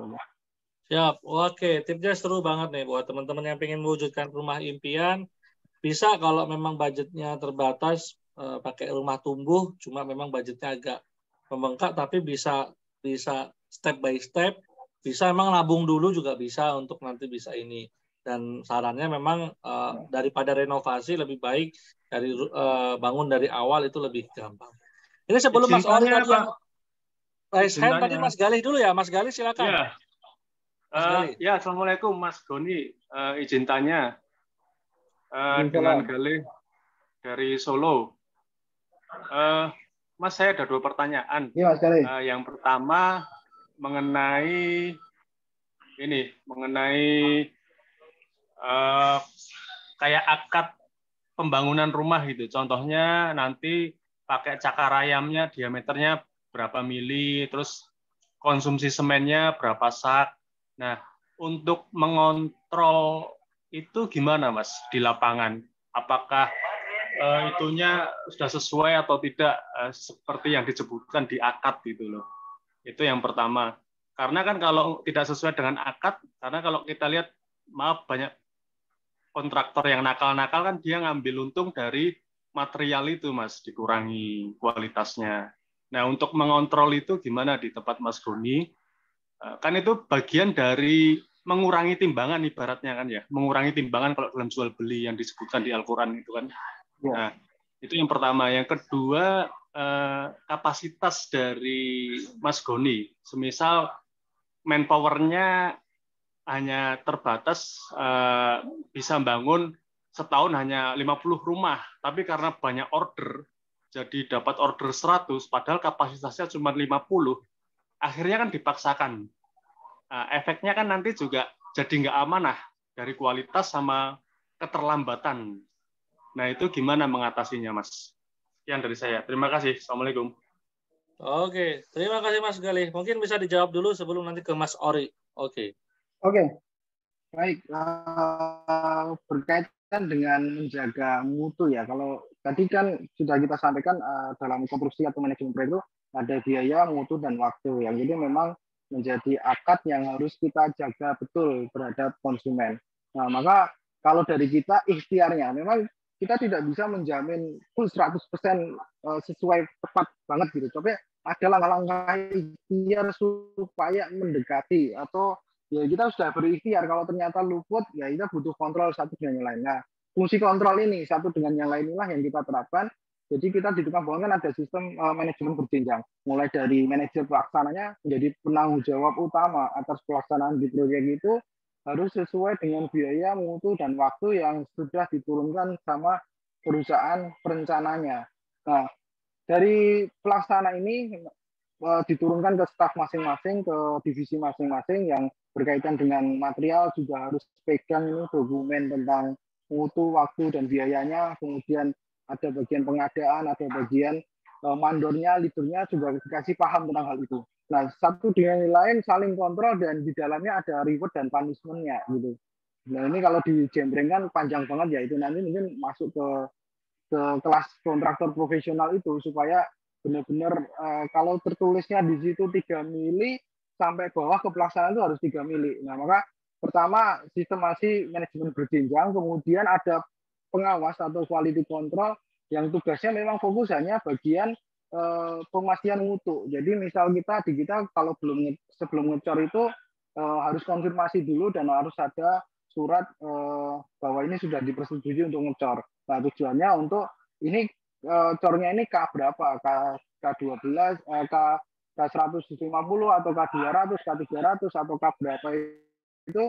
Siap, oke, tipnya seru banget nih buat teman-teman yang pengen mewujudkan rumah impian. Bisa kalau memang budgetnya terbatas pakai rumah tumbuh, cuma memang budgetnya agak membengkak, tapi bisa step by step. Bisa emang nabung dulu juga bisa untuk nanti bisa ini. Dan sarannya memang daripada renovasi lebih baik dari bangun dari awal itu lebih gampang. Ini sebelum Mas Ori tadi yang raise hand tadi Mas Galih dulu ya. Mas Galih silakan. Ya. Ya, Assalamualaikum Mas Goni. Izin tanya dengan Galih dari Solo. Mas, saya ada 2 pertanyaan. Ya, Mas Galih. Yang pertama mengenai kayak akad pembangunan rumah gitu. Contohnya nanti pakai cakar ayamnya diameternya berapa mili, terus konsumsi semennya berapa sak. Nah, untuk mengontrol itu gimana Mas di lapangan? Apakah itunya sudah sesuai atau tidak seperti yang disebutkan di akad gitu loh. Itu yang pertama. Karena kan kalau tidak sesuai dengan akad, karena kalau kita lihat, maaf, banyak kontraktor yang nakal-nakal kan dia ngambil untung dari material itu, Mas, dikurangi kualitasnya. Nah, untuk mengontrol itu gimana di tempat Mas Goni? Kan itu bagian dari mengurangi timbangan ibaratnya kan ya, mengurangi timbangan kalau dalam jual beli yang disebutkan di Al-Quran itu kan. Nah, itu yang pertama. Yang kedua, kapasitas dari Mas Goni. Semisal manpower-nya hanya terbatas, bisa bangun setahun hanya 50 rumah, tapi karena banyak order, jadi dapat order 100, padahal kapasitasnya cuma 50, akhirnya kan dipaksakan. Efeknya kan nanti juga jadi nggak amanah dari kualitas sama keterlambatan. Nah, itu gimana mengatasinya, Mas? Sekian dari saya. Terima kasih. Assalamualaikum. Oke, terima kasih Mas Galih. Mungkin bisa dijawab dulu sebelum nanti ke Mas Ori. Oke. Baik. Berkaitan dengan menjaga mutu ya. Kalau tadi kan sudah kita sampaikan dalam konstruksi atau manajemen proyek itu ada biaya, mutu, dan waktu. Yang jadi memang menjadi akad yang harus kita jaga betul terhadap konsumen. Nah, maka kalau dari kita ikhtiarnya, memang kita tidak bisa menjamin full 100% sesuai tepat banget gitu. Tapi ada langkah-langkah ikhtiar supaya mendekati, atau ya kita sudah berikhtiar kalau ternyata luput ya kita butuh kontrol satu dengan yang lain. Nah, fungsi kontrol ini satu dengan yang lain inilah yang kita terapkan. Jadi kita di tukang bangun kan ada sistem manajemen berjenjang, mulai dari manajer pelaksananya menjadi penanggung jawab utama atas pelaksanaan di proyek itu harus sesuai dengan biaya, mutu, dan waktu yang sudah diturunkan sama perusahaan perencananya. Nah, dari pelaksana ini diturunkan ke staf masing-masing, ke divisi masing-masing yang berkaitan dengan material juga harus pegang ini dokumen tentang mutu, waktu, dan biayanya. Kemudian ada bagian pengadaan, ada bagian mandornya, leadernya juga dikasih paham tentang hal itu. Nah, satu dengan yang lain saling kontrol dan di dalamnya ada reward dan punishment-nya gitu. Nah, ini kalau dijembrengkan panjang banget ya, itu nanti mungkin masuk ke kelas kontraktor profesional itu supaya benar-benar kalau tertulisnya di situ 3 mili sampai bawah ke pelaksanaan itu harus 3 mili. Nah, maka pertama sistemasi manajemen berjenjang, kemudian ada pengawas atau quality control yang tugasnya memang fokus hanya bagian pemastian mutu. Jadi misal di kita kalau sebelum ngecor itu harus konfirmasi dulu dan harus ada surat bahwa ini sudah dipersetujui untuk ngecor. Nah, tujuannya untuk ini cornya ini K berapa? K12, K150 atau K200, K300 atau K berapa itu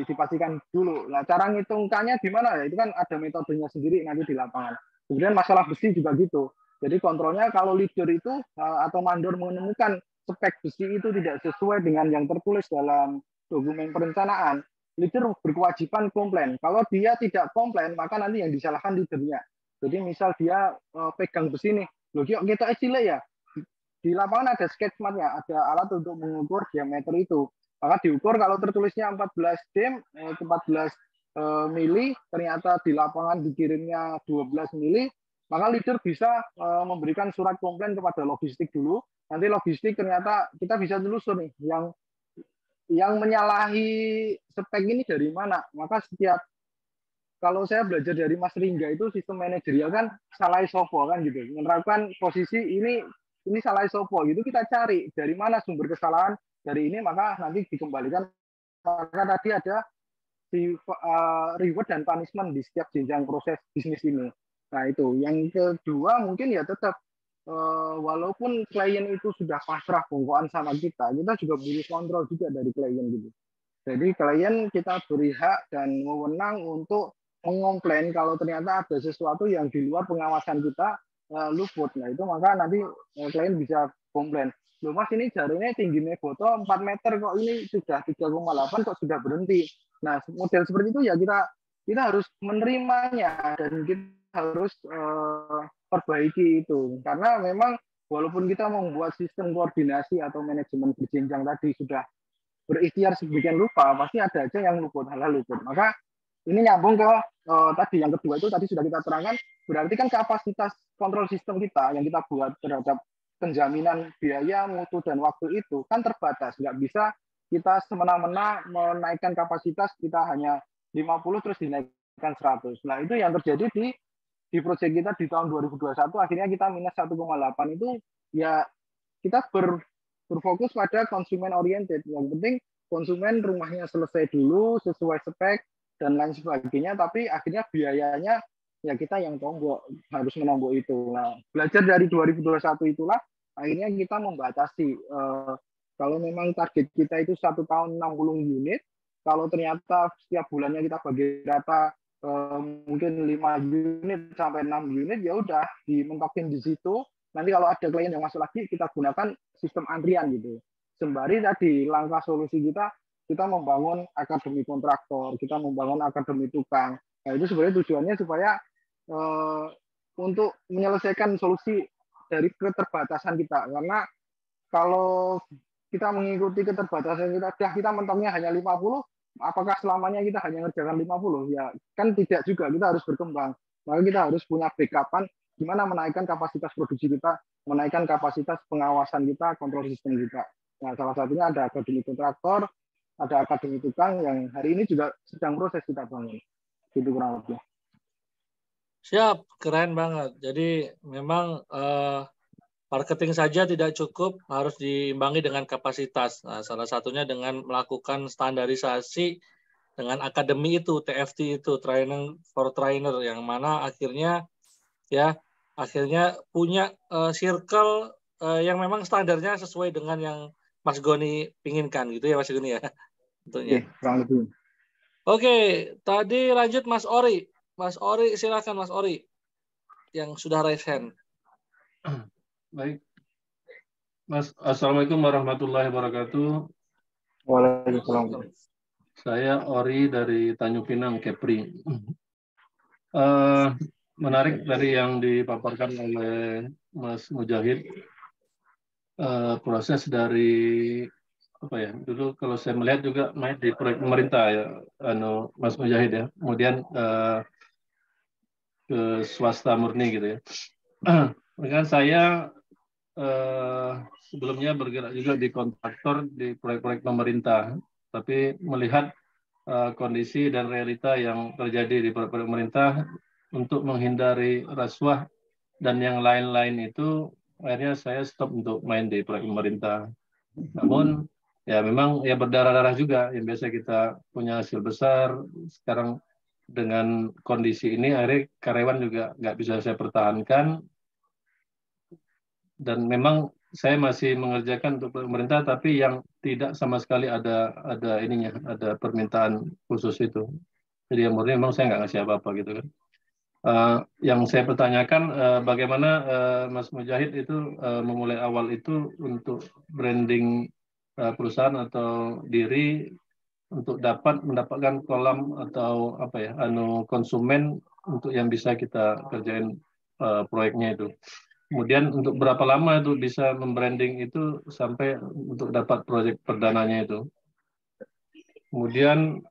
dipastikan dulu. Nah, cara ngitungkannya gimana ya? Itu kan ada metodenya sendiri nanti di lapangan. Kemudian masalah besi juga gitu. Jadi kontrolnya kalau leader itu atau mandor menemukan spek besi itu tidak sesuai dengan yang tertulis dalam dokumen perencanaan, leader berkewajiban komplain. Kalau dia tidak komplain, maka nanti yang disalahkan leadernya. Jadi misal dia pegang besi nih, loh kita cilik ya. Di lapangan ada sketch map-nya, ada alat untuk mengukur diameter itu. Maka diukur kalau tertulisnya 14 dim, 14 mili, ternyata di lapangan dikirimnya 12 mili, maka leader bisa memberikan surat komplain kepada logistik dulu. Nanti logistik ternyata kita bisa telusur nih, yang menyalahi spek ini dari mana. Maka kalau saya belajar dari Mas Ringga itu sistem manajerial kan salah sopo kan gitu, menerapkan posisi ini salah sopo gitu, kita cari dari mana sumber kesalahan dari ini, maka nanti dikembalikan. Maka tadi ada reward dan punishment di setiap jenjang proses bisnis ini. Nah, itu yang kedua mungkin ya tetap walaupun klien itu sudah pasrah bongkoan sama kita juga butuh kontrol juga dari klien gitu. Jadi klien kita beri hak dan wewenang untuk mengomplain kalau ternyata ada sesuatu yang di luar pengawasan kita luput. Nah, itu maka nanti klien bisa komplain. Loh Mas, ini jaringnya tingginya foto 4 meter kok ini sudah 3,8 kok sudah berhenti. Nah, model seperti itu ya kita harus menerimanya dan kita harus perbaiki itu. Karena memang walaupun kita membuat sistem koordinasi atau manajemen berjenjang tadi sudah berikhtiar sebagian lupa, pasti ada aja yang luput, hal-hal luput. Maka ini nyambung ke tadi yang kedua itu tadi sudah kita terangkan, berarti kan kapasitas kontrol sistem kita yang kita buat terhadap penjaminan biaya, mutu, dan waktu itu kan terbatas. Nggak bisa kita semena-mena menaikkan kapasitas, kita hanya 50 terus dinaikkan 100. Nah, itu yang terjadi di proyek kita di tahun 2021, akhirnya kita minus 1,8 itu ya kita berfokus pada konsumen oriented. Yang penting konsumen rumahnya selesai dulu sesuai spek dan lain sebagainya, tapi akhirnya biayanya ya kita yang harus menombok itu. Nah, belajar dari 2021 itulah akhirnya kita membatasi kalau memang target kita itu 1 tahun 60 unit, kalau ternyata setiap bulannya kita bagi rata mungkin 5 unit sampai 6 unit, ya udah dimentokin di situ. Nanti kalau ada klien yang masuk lagi, kita gunakan sistem antrian gitu. Sembari tadi langkah solusi kita kita membangun akademi kontraktor, kita membangun akademi tukang. Nah, itu sebenarnya tujuannya supaya untuk menyelesaikan solusi dari keterbatasan kita. Karena kalau kita mengikuti keterbatasan kita mentoknya hanya 50, apakah selamanya kita hanya ngerjakan 50? Ya kan tidak juga, kita harus berkembang. Maka kita harus punya backup-an gimana menaikkan kapasitas produksi kita, menaikkan kapasitas pengawasan kita, kontrol sistem kita. Nah, salah satunya ada akademi kontraktor, ada akademi tukang yang hari ini juga sedang proses kita bangun. Gitu kurang lebih. Siap, keren banget. Jadi memang marketing saja tidak cukup, harus diimbangi dengan kapasitas. Nah, salah satunya dengan melakukan standarisasi dengan akademi itu, TFT itu, Training for Trainer, yang mana akhirnya punya circle yang memang standarnya sesuai dengan yang Mas Goni inginkan, gitu ya Mas Goni ya. Tentunya. Oke, tadi lanjut Mas Ori. Mas Ori, silakan Mas Ori yang sudah raise hand. Baik. Mas, Assalamualaikum warahmatullahi wabarakatuh. Waalaikumsalam. Saya Ori dari Tanjung Pinang, Kepri. Menarik dari yang dipaparkan oleh Mas Mujahid. Proses dari dulu kalau saya melihat juga main di proyek pemerintah ya, Mas Mujahid ya. Kemudian ke swasta murni gitu ya. Dengan saya sebelumnya bergerak juga di kontraktor di proyek-proyek pemerintah, tapi melihat kondisi dan realita yang terjadi di proyek pemerintah untuk menghindari rasuah dan yang lain-lain itu, akhirnya saya stop untuk main di proyek pemerintah. Namun ya memang ya berdarah-darah juga, yang biasa kita punya hasil besar, sekarang dengan kondisi ini akhirnya karyawan juga nggak bisa saya pertahankan. Dan memang saya masih mengerjakan untuk pemerintah, tapi yang tidak sama sekali ada permintaan khusus itu. Jadi yang murni memang saya nggak ngasih apa-apa gitu kan. Yang saya pertanyakan bagaimana Mas Mujahid itu memulai awal itu untuk branding perusahaan atau diri untuk mendapatkan kolam atau konsumen untuk yang bisa kita kerjain proyeknya itu. Kemudian untuk berapa lama itu bisa membranding itu sampai untuk dapat proyek perdananya itu. Kemudian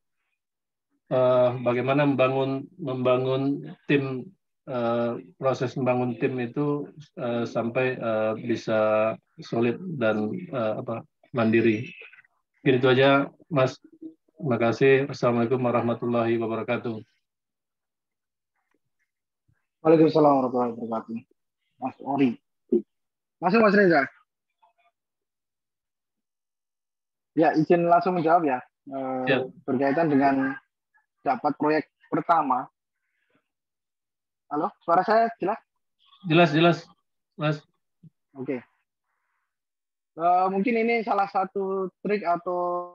bagaimana membangun tim, proses membangun tim itu sampai bisa solid dan mandiri. Itu aja Mas. Terima kasih. Assalamualaikum warahmatullahi wabarakatuh. Waalaikumsalam warahmatullahi wabarakatuh. Mas Ori. Masuk Mas Reza. Ya, izin langsung menjawab ya. Berkaitan dengan dapat proyek pertama. Halo, suara saya jelas? Jelas, Mas. Oke. Mungkin ini salah satu trik atau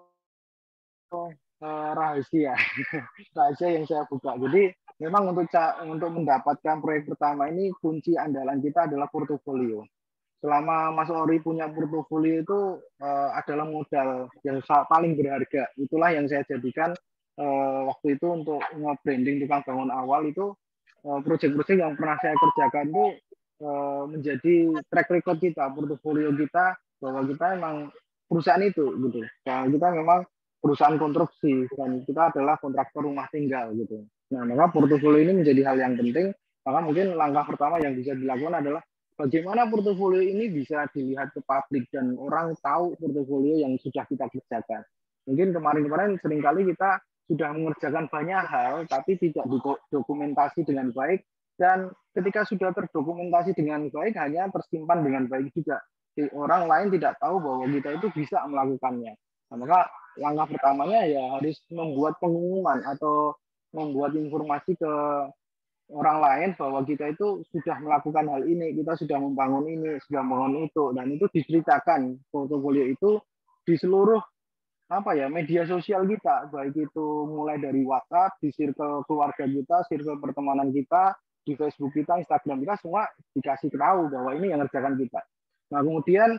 rahasia yang saya buka. Jadi memang untuk mendapatkan proyek pertama ini kunci andalan kita adalah portofolio. Selama Mas Ori punya portofolio itu adalah modal yang paling berharga. Itulah yang saya jadikan waktu itu untuk nge-branding tukang bangun awal itu, proyek-proyek yang pernah saya kerjakan itu menjadi track record kita, portofolio kita, bahwa kita memang perusahaan itu gitu. Nah, kita memang perusahaan konstruksi dan kita adalah kontraktor rumah tinggal gitu. Nah, maka portofolio ini menjadi hal yang penting. Maka mungkin langkah pertama yang bisa dilakukan adalah bagaimana portofolio ini bisa dilihat ke publik dan orang tahu portofolio yang sudah kita kerjakan. Mungkin kemarin-kemarin seringkali kita sudah mengerjakan banyak hal tapi tidak didokumentasi dengan baik, dan ketika sudah terdokumentasi dengan baik hanya tersimpan dengan baik juga. Orang lain tidak tahu bahwa kita itu bisa melakukannya. Nah, maka langkah pertamanya ya harus membuat pengumuman atau membuat informasi ke orang lain bahwa kita itu sudah melakukan hal ini, kita sudah membangun ini, sudah membangun itu, dan itu diceritakan portofolio itu di seluruh media sosial kita, baik itu mulai dari WhatsApp, di circle keluarga kita, circle pertemanan kita, di Facebook kita, Instagram kita, semua dikasih tahu bahwa ini yang ngerjakan kita. Nah, kemudian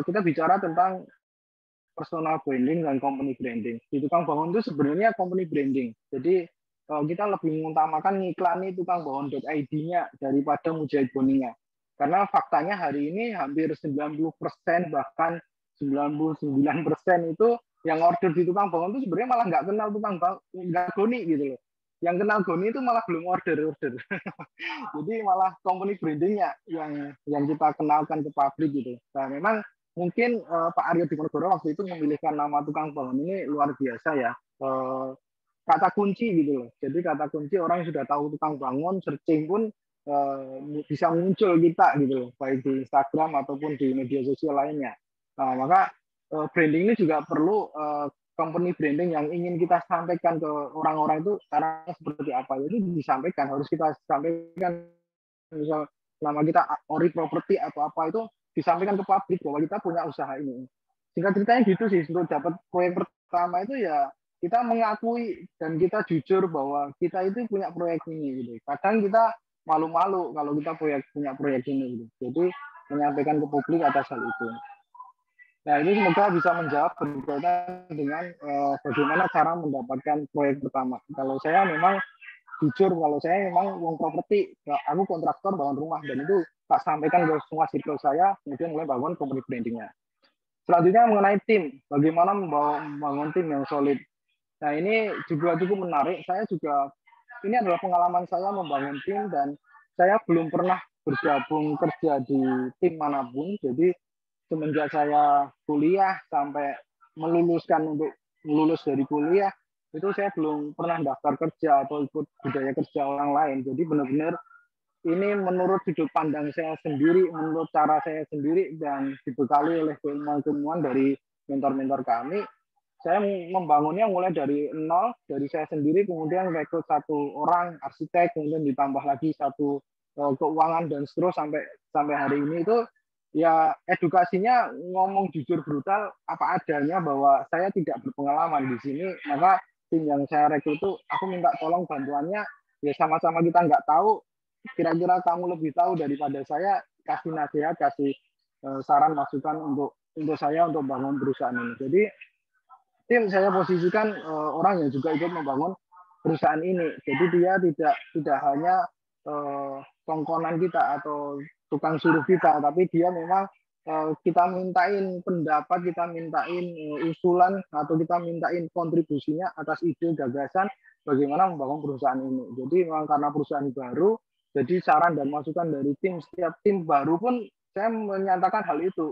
kita bicara tentang personal branding dan company branding. Di tukang bangun itu sebenarnya company branding. Jadi kita lebih mengutamakan ngiklani tukangbangun.id-nya daripada Mujahid Boninya. Karena faktanya hari ini hampir 90% bahkan 99% itu yang order di tukang bangun itu sebenarnya malah nggak kenal tukang bangun, nggak Goni gitu loh. Yang kenal Goni itu malah belum order. Jadi malah company brandingnya yang kita kenalkan ke publik gitu. Nah memang mungkin Pak Aryo Diponegoro waktu itu memilihkan nama tukang bangun ini luar biasa ya. Kata kunci gitu loh. Jadi kata kunci orang yang sudah tahu tukang bangun, searching pun bisa muncul kita gitu loh, baik di Instagram ataupun di media sosial lainnya. Nah, maka branding ini juga perlu company branding yang ingin kita sampaikan ke orang-orang itu caranya seperti apa. Jadi disampaikan, harus kita sampaikan. Misal nama kita Ori Property atau apa itu disampaikan ke publik bahwa kita punya usaha ini. Singkat ceritanya gitu sih, untuk dapat proyek pertama itu ya kita mengakui dan kita jujur bahwa kita itu punya proyek ini gitu. Kadang kita malu-malu kalau kita punya proyek ini gitu. Jadi menyampaikan ke publik atas hal itu. Nah ini semoga bisa menjawab berkaitan dengan bagaimana cara mendapatkan proyek pertama. Kalau saya memang jujur, kalau saya memang uang properti, aku kontraktor bangun rumah dan itu tak sampaikan ke semua circle saya, kemudian mulai bangun company brandingnya. Selanjutnya mengenai tim, bagaimana membangun tim yang solid. Nah ini juga cukup menarik. Ini adalah pengalaman saya membangun tim dan saya belum pernah bergabung kerja di tim manapun. Jadi semenjak saya kuliah sampai lulus dari kuliah itu saya belum pernah daftar kerja atau ikut budaya kerja orang lain. Jadi benar-benar ini menurut sudut pandang saya sendiri, menurut cara saya sendiri dan dibekali oleh keilmuan dari mentor-mentor kami. Saya membangunnya mulai dari nol, dari saya sendiri, kemudian rekrut satu orang arsitek, kemudian ditambah lagi satu keuangan dan seterusnya sampai hari ini itu ya edukasinya ngomong jujur brutal apa adanya bahwa saya tidak berpengalaman di sini, maka tim yang saya rekrut itu aku minta tolong bantuannya, ya sama-sama kita nggak tahu, kira-kira kamu lebih tahu daripada saya, kasih nasihat, kasih saran masukan untuk saya untuk bangun perusahaan ini. Jadi tim saya posisikan orang yang juga ikut membangun perusahaan ini. Jadi dia tidak hanya tongkonan kita atau tukang suruh kita, tapi dia memang kita mintain pendapat, kita mintain usulan atau kita mintain kontribusinya atas ide gagasan bagaimana membangun perusahaan ini. Jadi memang karena perusahaan baru, jadi saran dan masukan dari setiap tim baru pun saya menyatakan hal itu.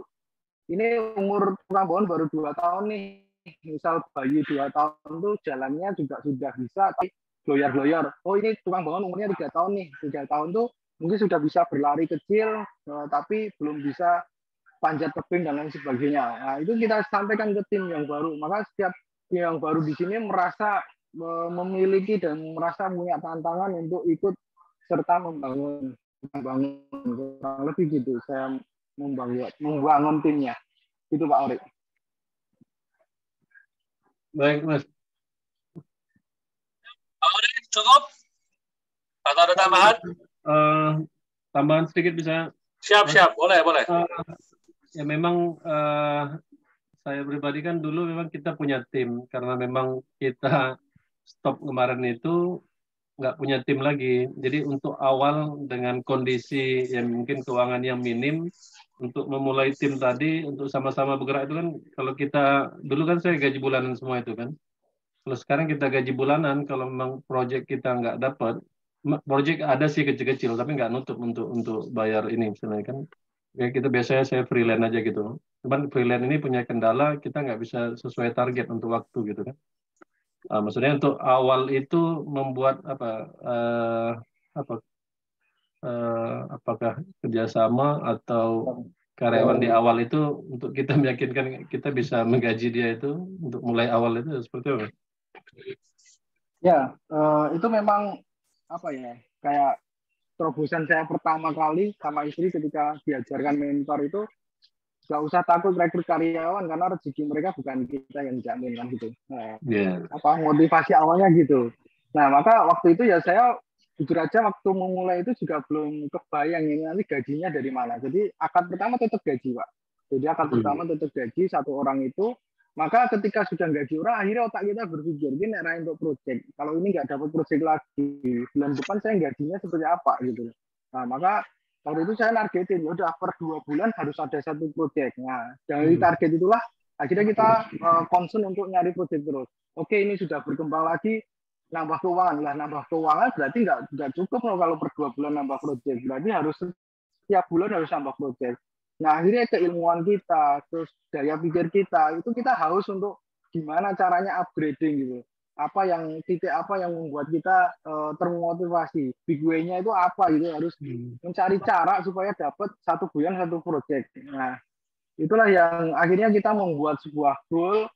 Ini umur tukang bangun baru 2 tahun nih. Misal bayi 2 tahun tuh jalannya juga sudah bisa, tapi gloyor-gloyor. Oh ini tukang bangun umurnya 3 tahun nih. 3 tahun tuh mungkin sudah bisa berlari kecil, tapi belum bisa panjat tebing dan lain sebagainya. Nah itu kita sampaikan ke tim yang baru. Maka setiap tim yang baru di sini merasa memiliki dan merasa punya tantangan untuk ikut serta membangun kurang lebih gitu. Saya membangun timnya. Itu Pak Ori. Baik, Mas. Pak Ori, cukup? Atau ada tambahan? Tambahan sedikit bisa? Siap. Boleh. Ya memang saya pribadi kan dulu memang kita punya tim. Karena memang kita stop kemarin itu nggak punya tim lagi. Jadi untuk awal dengan kondisi yang mungkin keuangan yang minim, untuk memulai tim tadi, untuk sama-sama bergerak itu kan, kalau kita, dulu kan saya gaji bulanan semua itu kan. Kalau sekarang kita gaji bulanan, kalau memang proyek kita nggak dapat, proyek ada sih kecil-kecil, tapi nggak nutup untuk bayar ini misalnya kan. Ya kita biasanya saya freelance aja gitu. Cuman freelance ini punya kendala, kita nggak bisa sesuai target untuk waktu gitu kan. Maksudnya untuk awal itu membuat apakah kerjasama atau karyawan di awal itu untuk kita meyakinkan kita bisa menggaji dia itu untuk mulai awal itu seperti apa? Ya, itu memang kayak terobosan saya pertama kali sama istri ketika diajarkan mentor itu, nggak usah takut rekrut karyawan karena rezeki mereka bukan kita yang jamin kan gitu. Motivasi awalnya gitu. Nah maka waktu itu ya saya jujur aja waktu memulai itu juga belum kebayang ini nanti gajinya dari mana. Jadi akad pertama tetap gaji Pak. Jadi akad pertama tetap gaji satu orang itu. Maka ketika sudah nggak orang, akhirnya otak kita berpikir, ini nek untuk project. Kalau ini nggak dapat project lagi, bulan depan saya gajinya seperti apa gitu. Nah, maka waktu itu saya targetin, ya udah per 2 bulan harus ada satu project. Nah, dari target itulah akhirnya kita concern untuk nyari project terus. Oke, ini sudah berkembang lagi, nambah keuangan. Lah, nambah keuangan berarti nggak cukup loh kalau per 2 bulan nambah project. Berarti harus setiap bulan harus nambah project. Nah, akhirnya keilmuan kita, terus daya pikir kita, itu kita haus untuk gimana caranya upgrading gitu. Titik apa yang membuat kita termotivasi. Big way-nya itu apa gitu, harus mencari cara supaya dapat 1 bulan 1 project. Nah, itulah yang akhirnya kita membuat sebuah goal.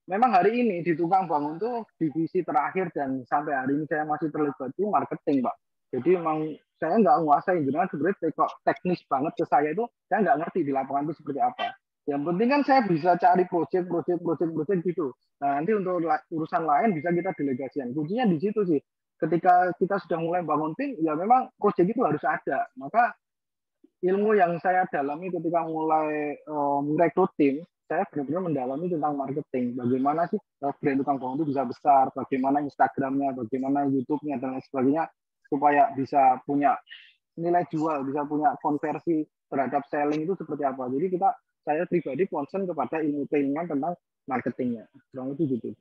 Memang hari ini di Tukang Bangun tuh divisi terakhir dan sampai hari ini saya masih terlibat di marketing, Pak. Jadi memang saya nggak menguasai, jenengan sebenarnya teknis banget ke saya itu, saya nggak ngerti di lapangan itu seperti apa. Yang penting kan saya bisa cari project gitu. Nah, nanti untuk urusan lain bisa kita delegasikan. Kuncinya di situ sih. Ketika kita sudah mulai bangun tim, ya memang project itu harus ada. Maka ilmu yang saya dalami ketika mulai merekrut tim, saya benar-benar mendalami tentang marketing. Bagaimana sih brand Tukang Bangun itu bisa besar, bagaimana Instagramnya, bagaimana YouTube-nya, dan lain sebagainya, supaya bisa punya nilai jual, bisa punya konversi terhadap selling itu seperti apa. Jadi saya pribadi concern kepada ilmu keilmuan tentang marketingnya. Kurang itu gitu.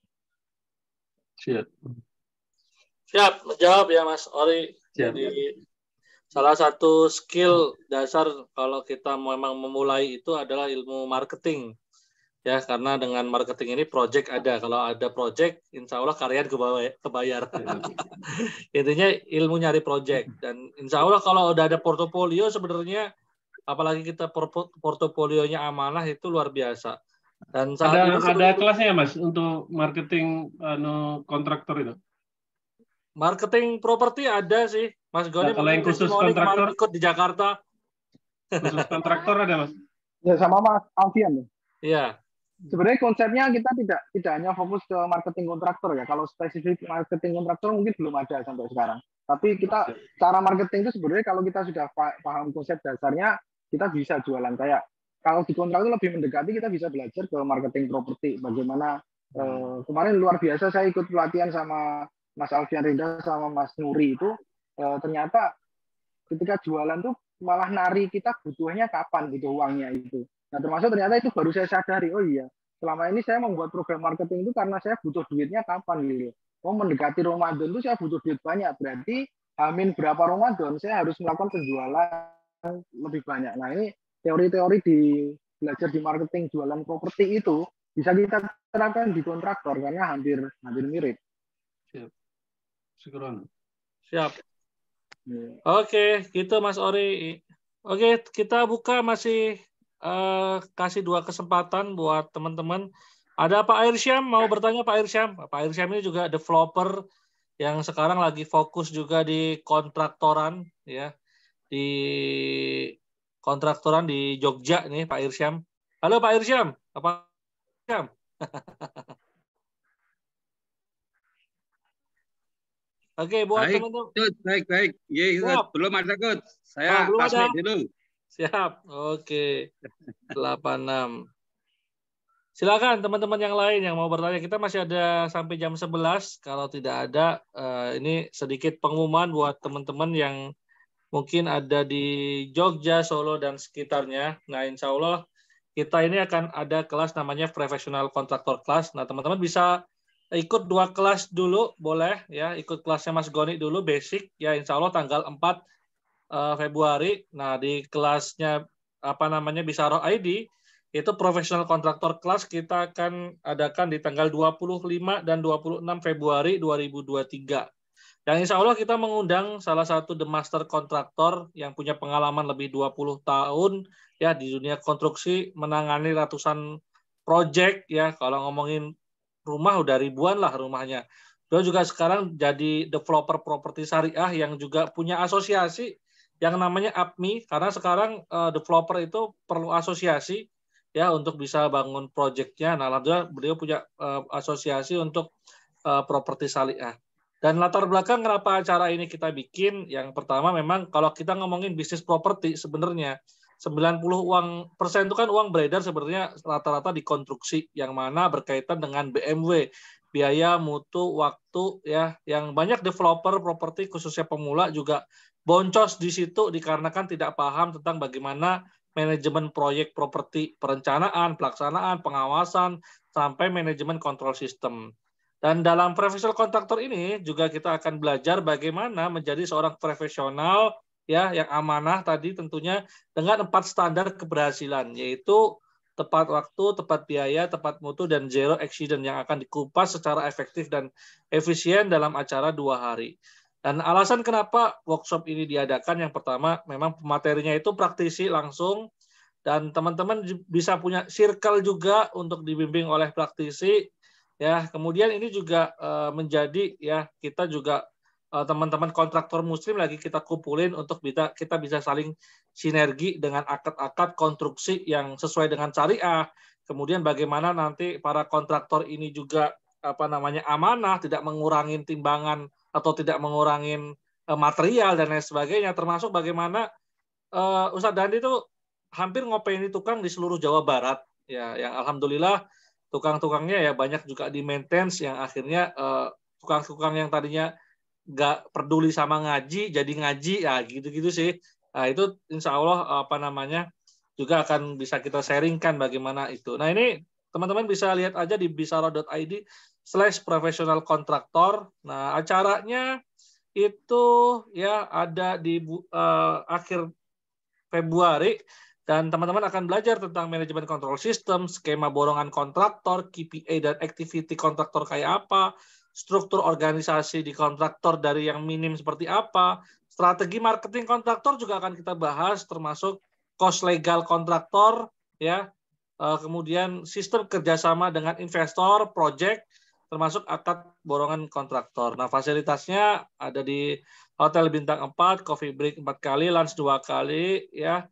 Siap, menjawab ya Mas Ori. Jadi salah satu skill dasar kalau kita memang memulai itu adalah ilmu marketing. Ya, karena dengan marketing ini project ada. Kalau ada project, insya Allah karyawan kebayar. Intinya ilmu nyari project. Dan insya Allah kalau udah ada portofolio sebenarnya, apalagi kita portofolionya amanah, itu luar biasa. Dan ada kelasnya Mas untuk marketing kontraktor itu? Marketing properti ada sih. Mas Goni, kalau yang khusus kontraktor ikut di Jakarta. Khusus kontraktor ada Mas? Ya, sama Mas Alfian. Iya. Sebenarnya konsepnya kita tidak hanya fokus ke marketing kontraktor ya. Kalau spesifik marketing kontraktor mungkin belum ada sampai sekarang. Tapi kita cara marketing itu sebenarnya kalau kita sudah paham konsep dasarnya, kita bisa jualan. Kayak kalau di kontrak itu lebih mendekati, kita bisa belajar ke marketing properti. Bagaimana kemarin luar biasa saya ikut pelatihan sama Mas Alfian Rinda sama Mas Nuri itu, ternyata ketika jualan tuh malah nari kita butuhnya kapan gitu uangnya itu. Nah, termasuk ternyata itu baru saya sadari, oh iya, selama ini saya membuat program marketing itu karena saya butuh duitnya kapan gitu. Oh, mendekati Ramadan itu saya butuh duit banyak, berarti hamin berapa Ramadan saya harus melakukan penjualan lebih banyak. Nah, ini teori-teori belajar di marketing jualan properti itu bisa kita terapkan di kontraktor karena hampir mirip. Siap. Syukuran. Siap. Oke, gitu Mas Ori. Oke, kita buka masih kasih 2 kesempatan buat teman-teman. Ada Pak Airsyam mau bertanya, Pak Airsyam. Pak Airsyam ini juga developer yang sekarang lagi fokus juga di kontraktoran ya. Di kontraktoran di Jogja nih Pak Airsyam. Halo Pak Airsyam. Apa Airsyam? Oke, buat teman-teman. Baik. Iya, belum ada Coach. Saya pasmik dulu. Siap. Oke. 86. Silakan teman-teman yang lain yang mau bertanya. Kita masih ada sampai jam 11. Kalau tidak ada, ini sedikit pengumuman buat teman-teman yang mungkin ada di Jogja, Solo, dan sekitarnya. Nah, insya Allah kita ini akan ada kelas namanya Professional Contractor Class. Nah, teman-teman bisa ikut 2 kelas dulu, boleh ya. Ikut kelasnya Mas Goni dulu, basic. Ya, insya Allah tanggal 4 Februari. Nah, di kelasnya Bisaro ID itu Professional Contractor Class kita akan adakan di tanggal 25 dan 26 Februari 2023. Yang insya Allah kita mengundang salah satu The Master Kontraktor yang punya pengalaman lebih 20 tahun ya di dunia konstruksi, menangani ratusan proyek ya. Kalau ngomongin rumah udah ribuan lah rumahnya. Dia juga sekarang jadi developer properti syariah yang juga punya asosiasi yang namanya APMI, karena sekarang developer itu perlu asosiasi ya untuk bisa bangun proyeknya. Nah, alhamdulillah beliau punya asosiasi untuk properti syariah. Dan latar belakang kenapa acara ini kita bikin, yang pertama memang kalau kita ngomongin bisnis properti sebenarnya 90% itu kan uang beredar sebenarnya rata-rata di konstruksi yang mana berkaitan dengan BMW, biaya, mutu, waktu ya, yang banyak developer properti khususnya pemula juga boncos di situ dikarenakan tidak paham tentang bagaimana manajemen proyek properti, perencanaan, pelaksanaan, pengawasan sampai manajemen kontrol sistem. Dan dalam professional kontraktor ini juga kita akan belajar bagaimana menjadi seorang profesional ya yang amanah tadi tentunya dengan 4 standar keberhasilan, yaitu tepat waktu, tepat biaya, tepat mutu, dan zero accident yang akan dikupas secara efektif dan efisien dalam acara 2 hari. Dan alasan kenapa workshop ini diadakan, yang pertama memang materinya itu praktisi langsung, dan teman-teman bisa punya circle juga untuk dibimbing oleh praktisi. Ya, kemudian ini juga menjadi ya kita juga teman-teman kontraktor muslim lagi kita kumpulin untuk kita bisa saling sinergi dengan akad-akad konstruksi yang sesuai dengan syariah. Kemudian bagaimana nanti para kontraktor ini juga amanah, tidak mengurangi timbangan atau tidak mengurangi material dan lain sebagainya, termasuk bagaimana Ustadz Dandi itu hampir ngopeni tukang di seluruh Jawa Barat ya, yang alhamdulillah tukang-tukangnya ya banyak juga di maintenance, yang akhirnya tukang-tukang yang tadinya nggak peduli sama ngaji jadi ngaji ya, gitu-gitu sih. Nah, itu insya Allah juga akan bisa kita sharingkan bagaimana itu. Nah, ini teman-teman bisa lihat aja di bisara.id/professional kontraktor. Nah, acaranya itu ya ada di akhir Februari, dan teman-teman akan belajar tentang manajemen kontrol sistem, skema borongan kontraktor, KPI dan activity kontraktor kayak apa, struktur organisasi di kontraktor dari yang minim seperti apa, strategi marketing kontraktor juga akan kita bahas, termasuk cost legal kontraktor, ya, kemudian sistem kerjasama dengan investor, project, termasuk akad borongan kontraktor. Nah, fasilitasnya ada di Hotel Bintang 4, coffee break 4 kali, lunch 2 kali, ya,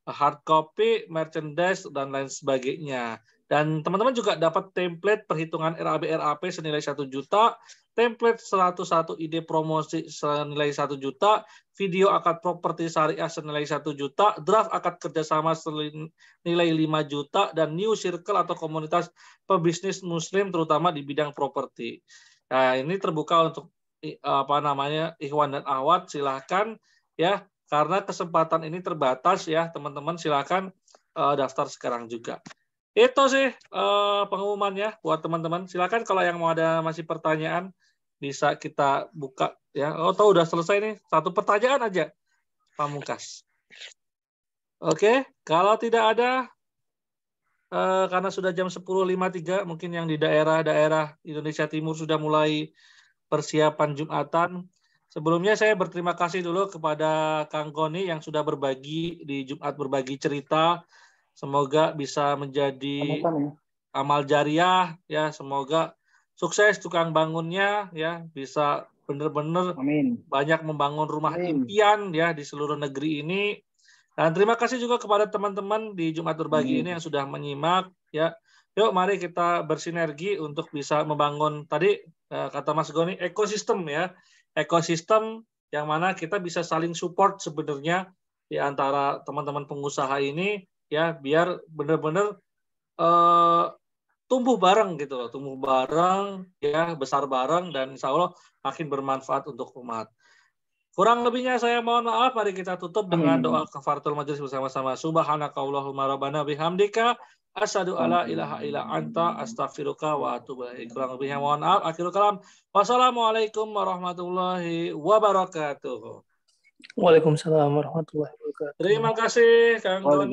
hard copy, merchandise, dan lain sebagainya. Dan teman-teman juga dapat template perhitungan RAB-RAP senilai 1 juta, template 101 ide promosi senilai 1 juta, video akad properti syariah senilai 1 juta, draft akad kerjasama senilai 5 juta, dan new circle atau komunitas pebisnis muslim terutama di bidang properti. Nah, ini terbuka untuk ikhwan dan akhwat, silahkan ya, karena kesempatan ini terbatas ya, teman-teman silahkan daftar sekarang juga. Itu sih pengumumannya buat teman-teman. Silakan kalau yang mau ada masih pertanyaan bisa kita buka ya. Oh, tahu udah selesai nih. 1 pertanyaan aja, Pamungkas. Oke, kalau tidak ada karena sudah jam 10.53, mungkin yang di daerah-daerah Indonesia Timur sudah mulai persiapan Jumatan. Sebelumnya saya berterima kasih dulu kepada Kang Goni yang sudah berbagi di Jumat berbagi cerita. Semoga bisa menjadi amal jariah ya, semoga sukses tukang bangunnya ya, bisa benar-benar banyak membangun rumah impian ya di seluruh negeri ini. Dan terima kasih juga kepada teman-teman di Jumat berbagi ini yang sudah menyimak ya. Yuk mari kita bersinergi untuk bisa membangun tadi kata Mas Goni ekosistem ya. Ekosistem yang mana kita bisa saling support sebenarnya di antara teman-teman pengusaha ini ya, biar benar-benar tumbuh bareng gitu loh, tumbuh bareng ya, besar bareng, dan insya Allah makin bermanfaat untuk umat. Kurang lebihnya saya mohon maaf, mari kita tutup dengan doa kafaratul majelis bersama-sama. Subhanakallahumma rabbana bihamdika asyhadu alla ilaha illa anta astaghfiruka wa atubu ilaik. Kurang lebihnya mohon maaf. Akhirul kalam. Wassalamualaikum warahmatullahi wabarakatuh. Waalaikumsalam warahmatullahi wabarakatuh. Terima kasih Kang Doni.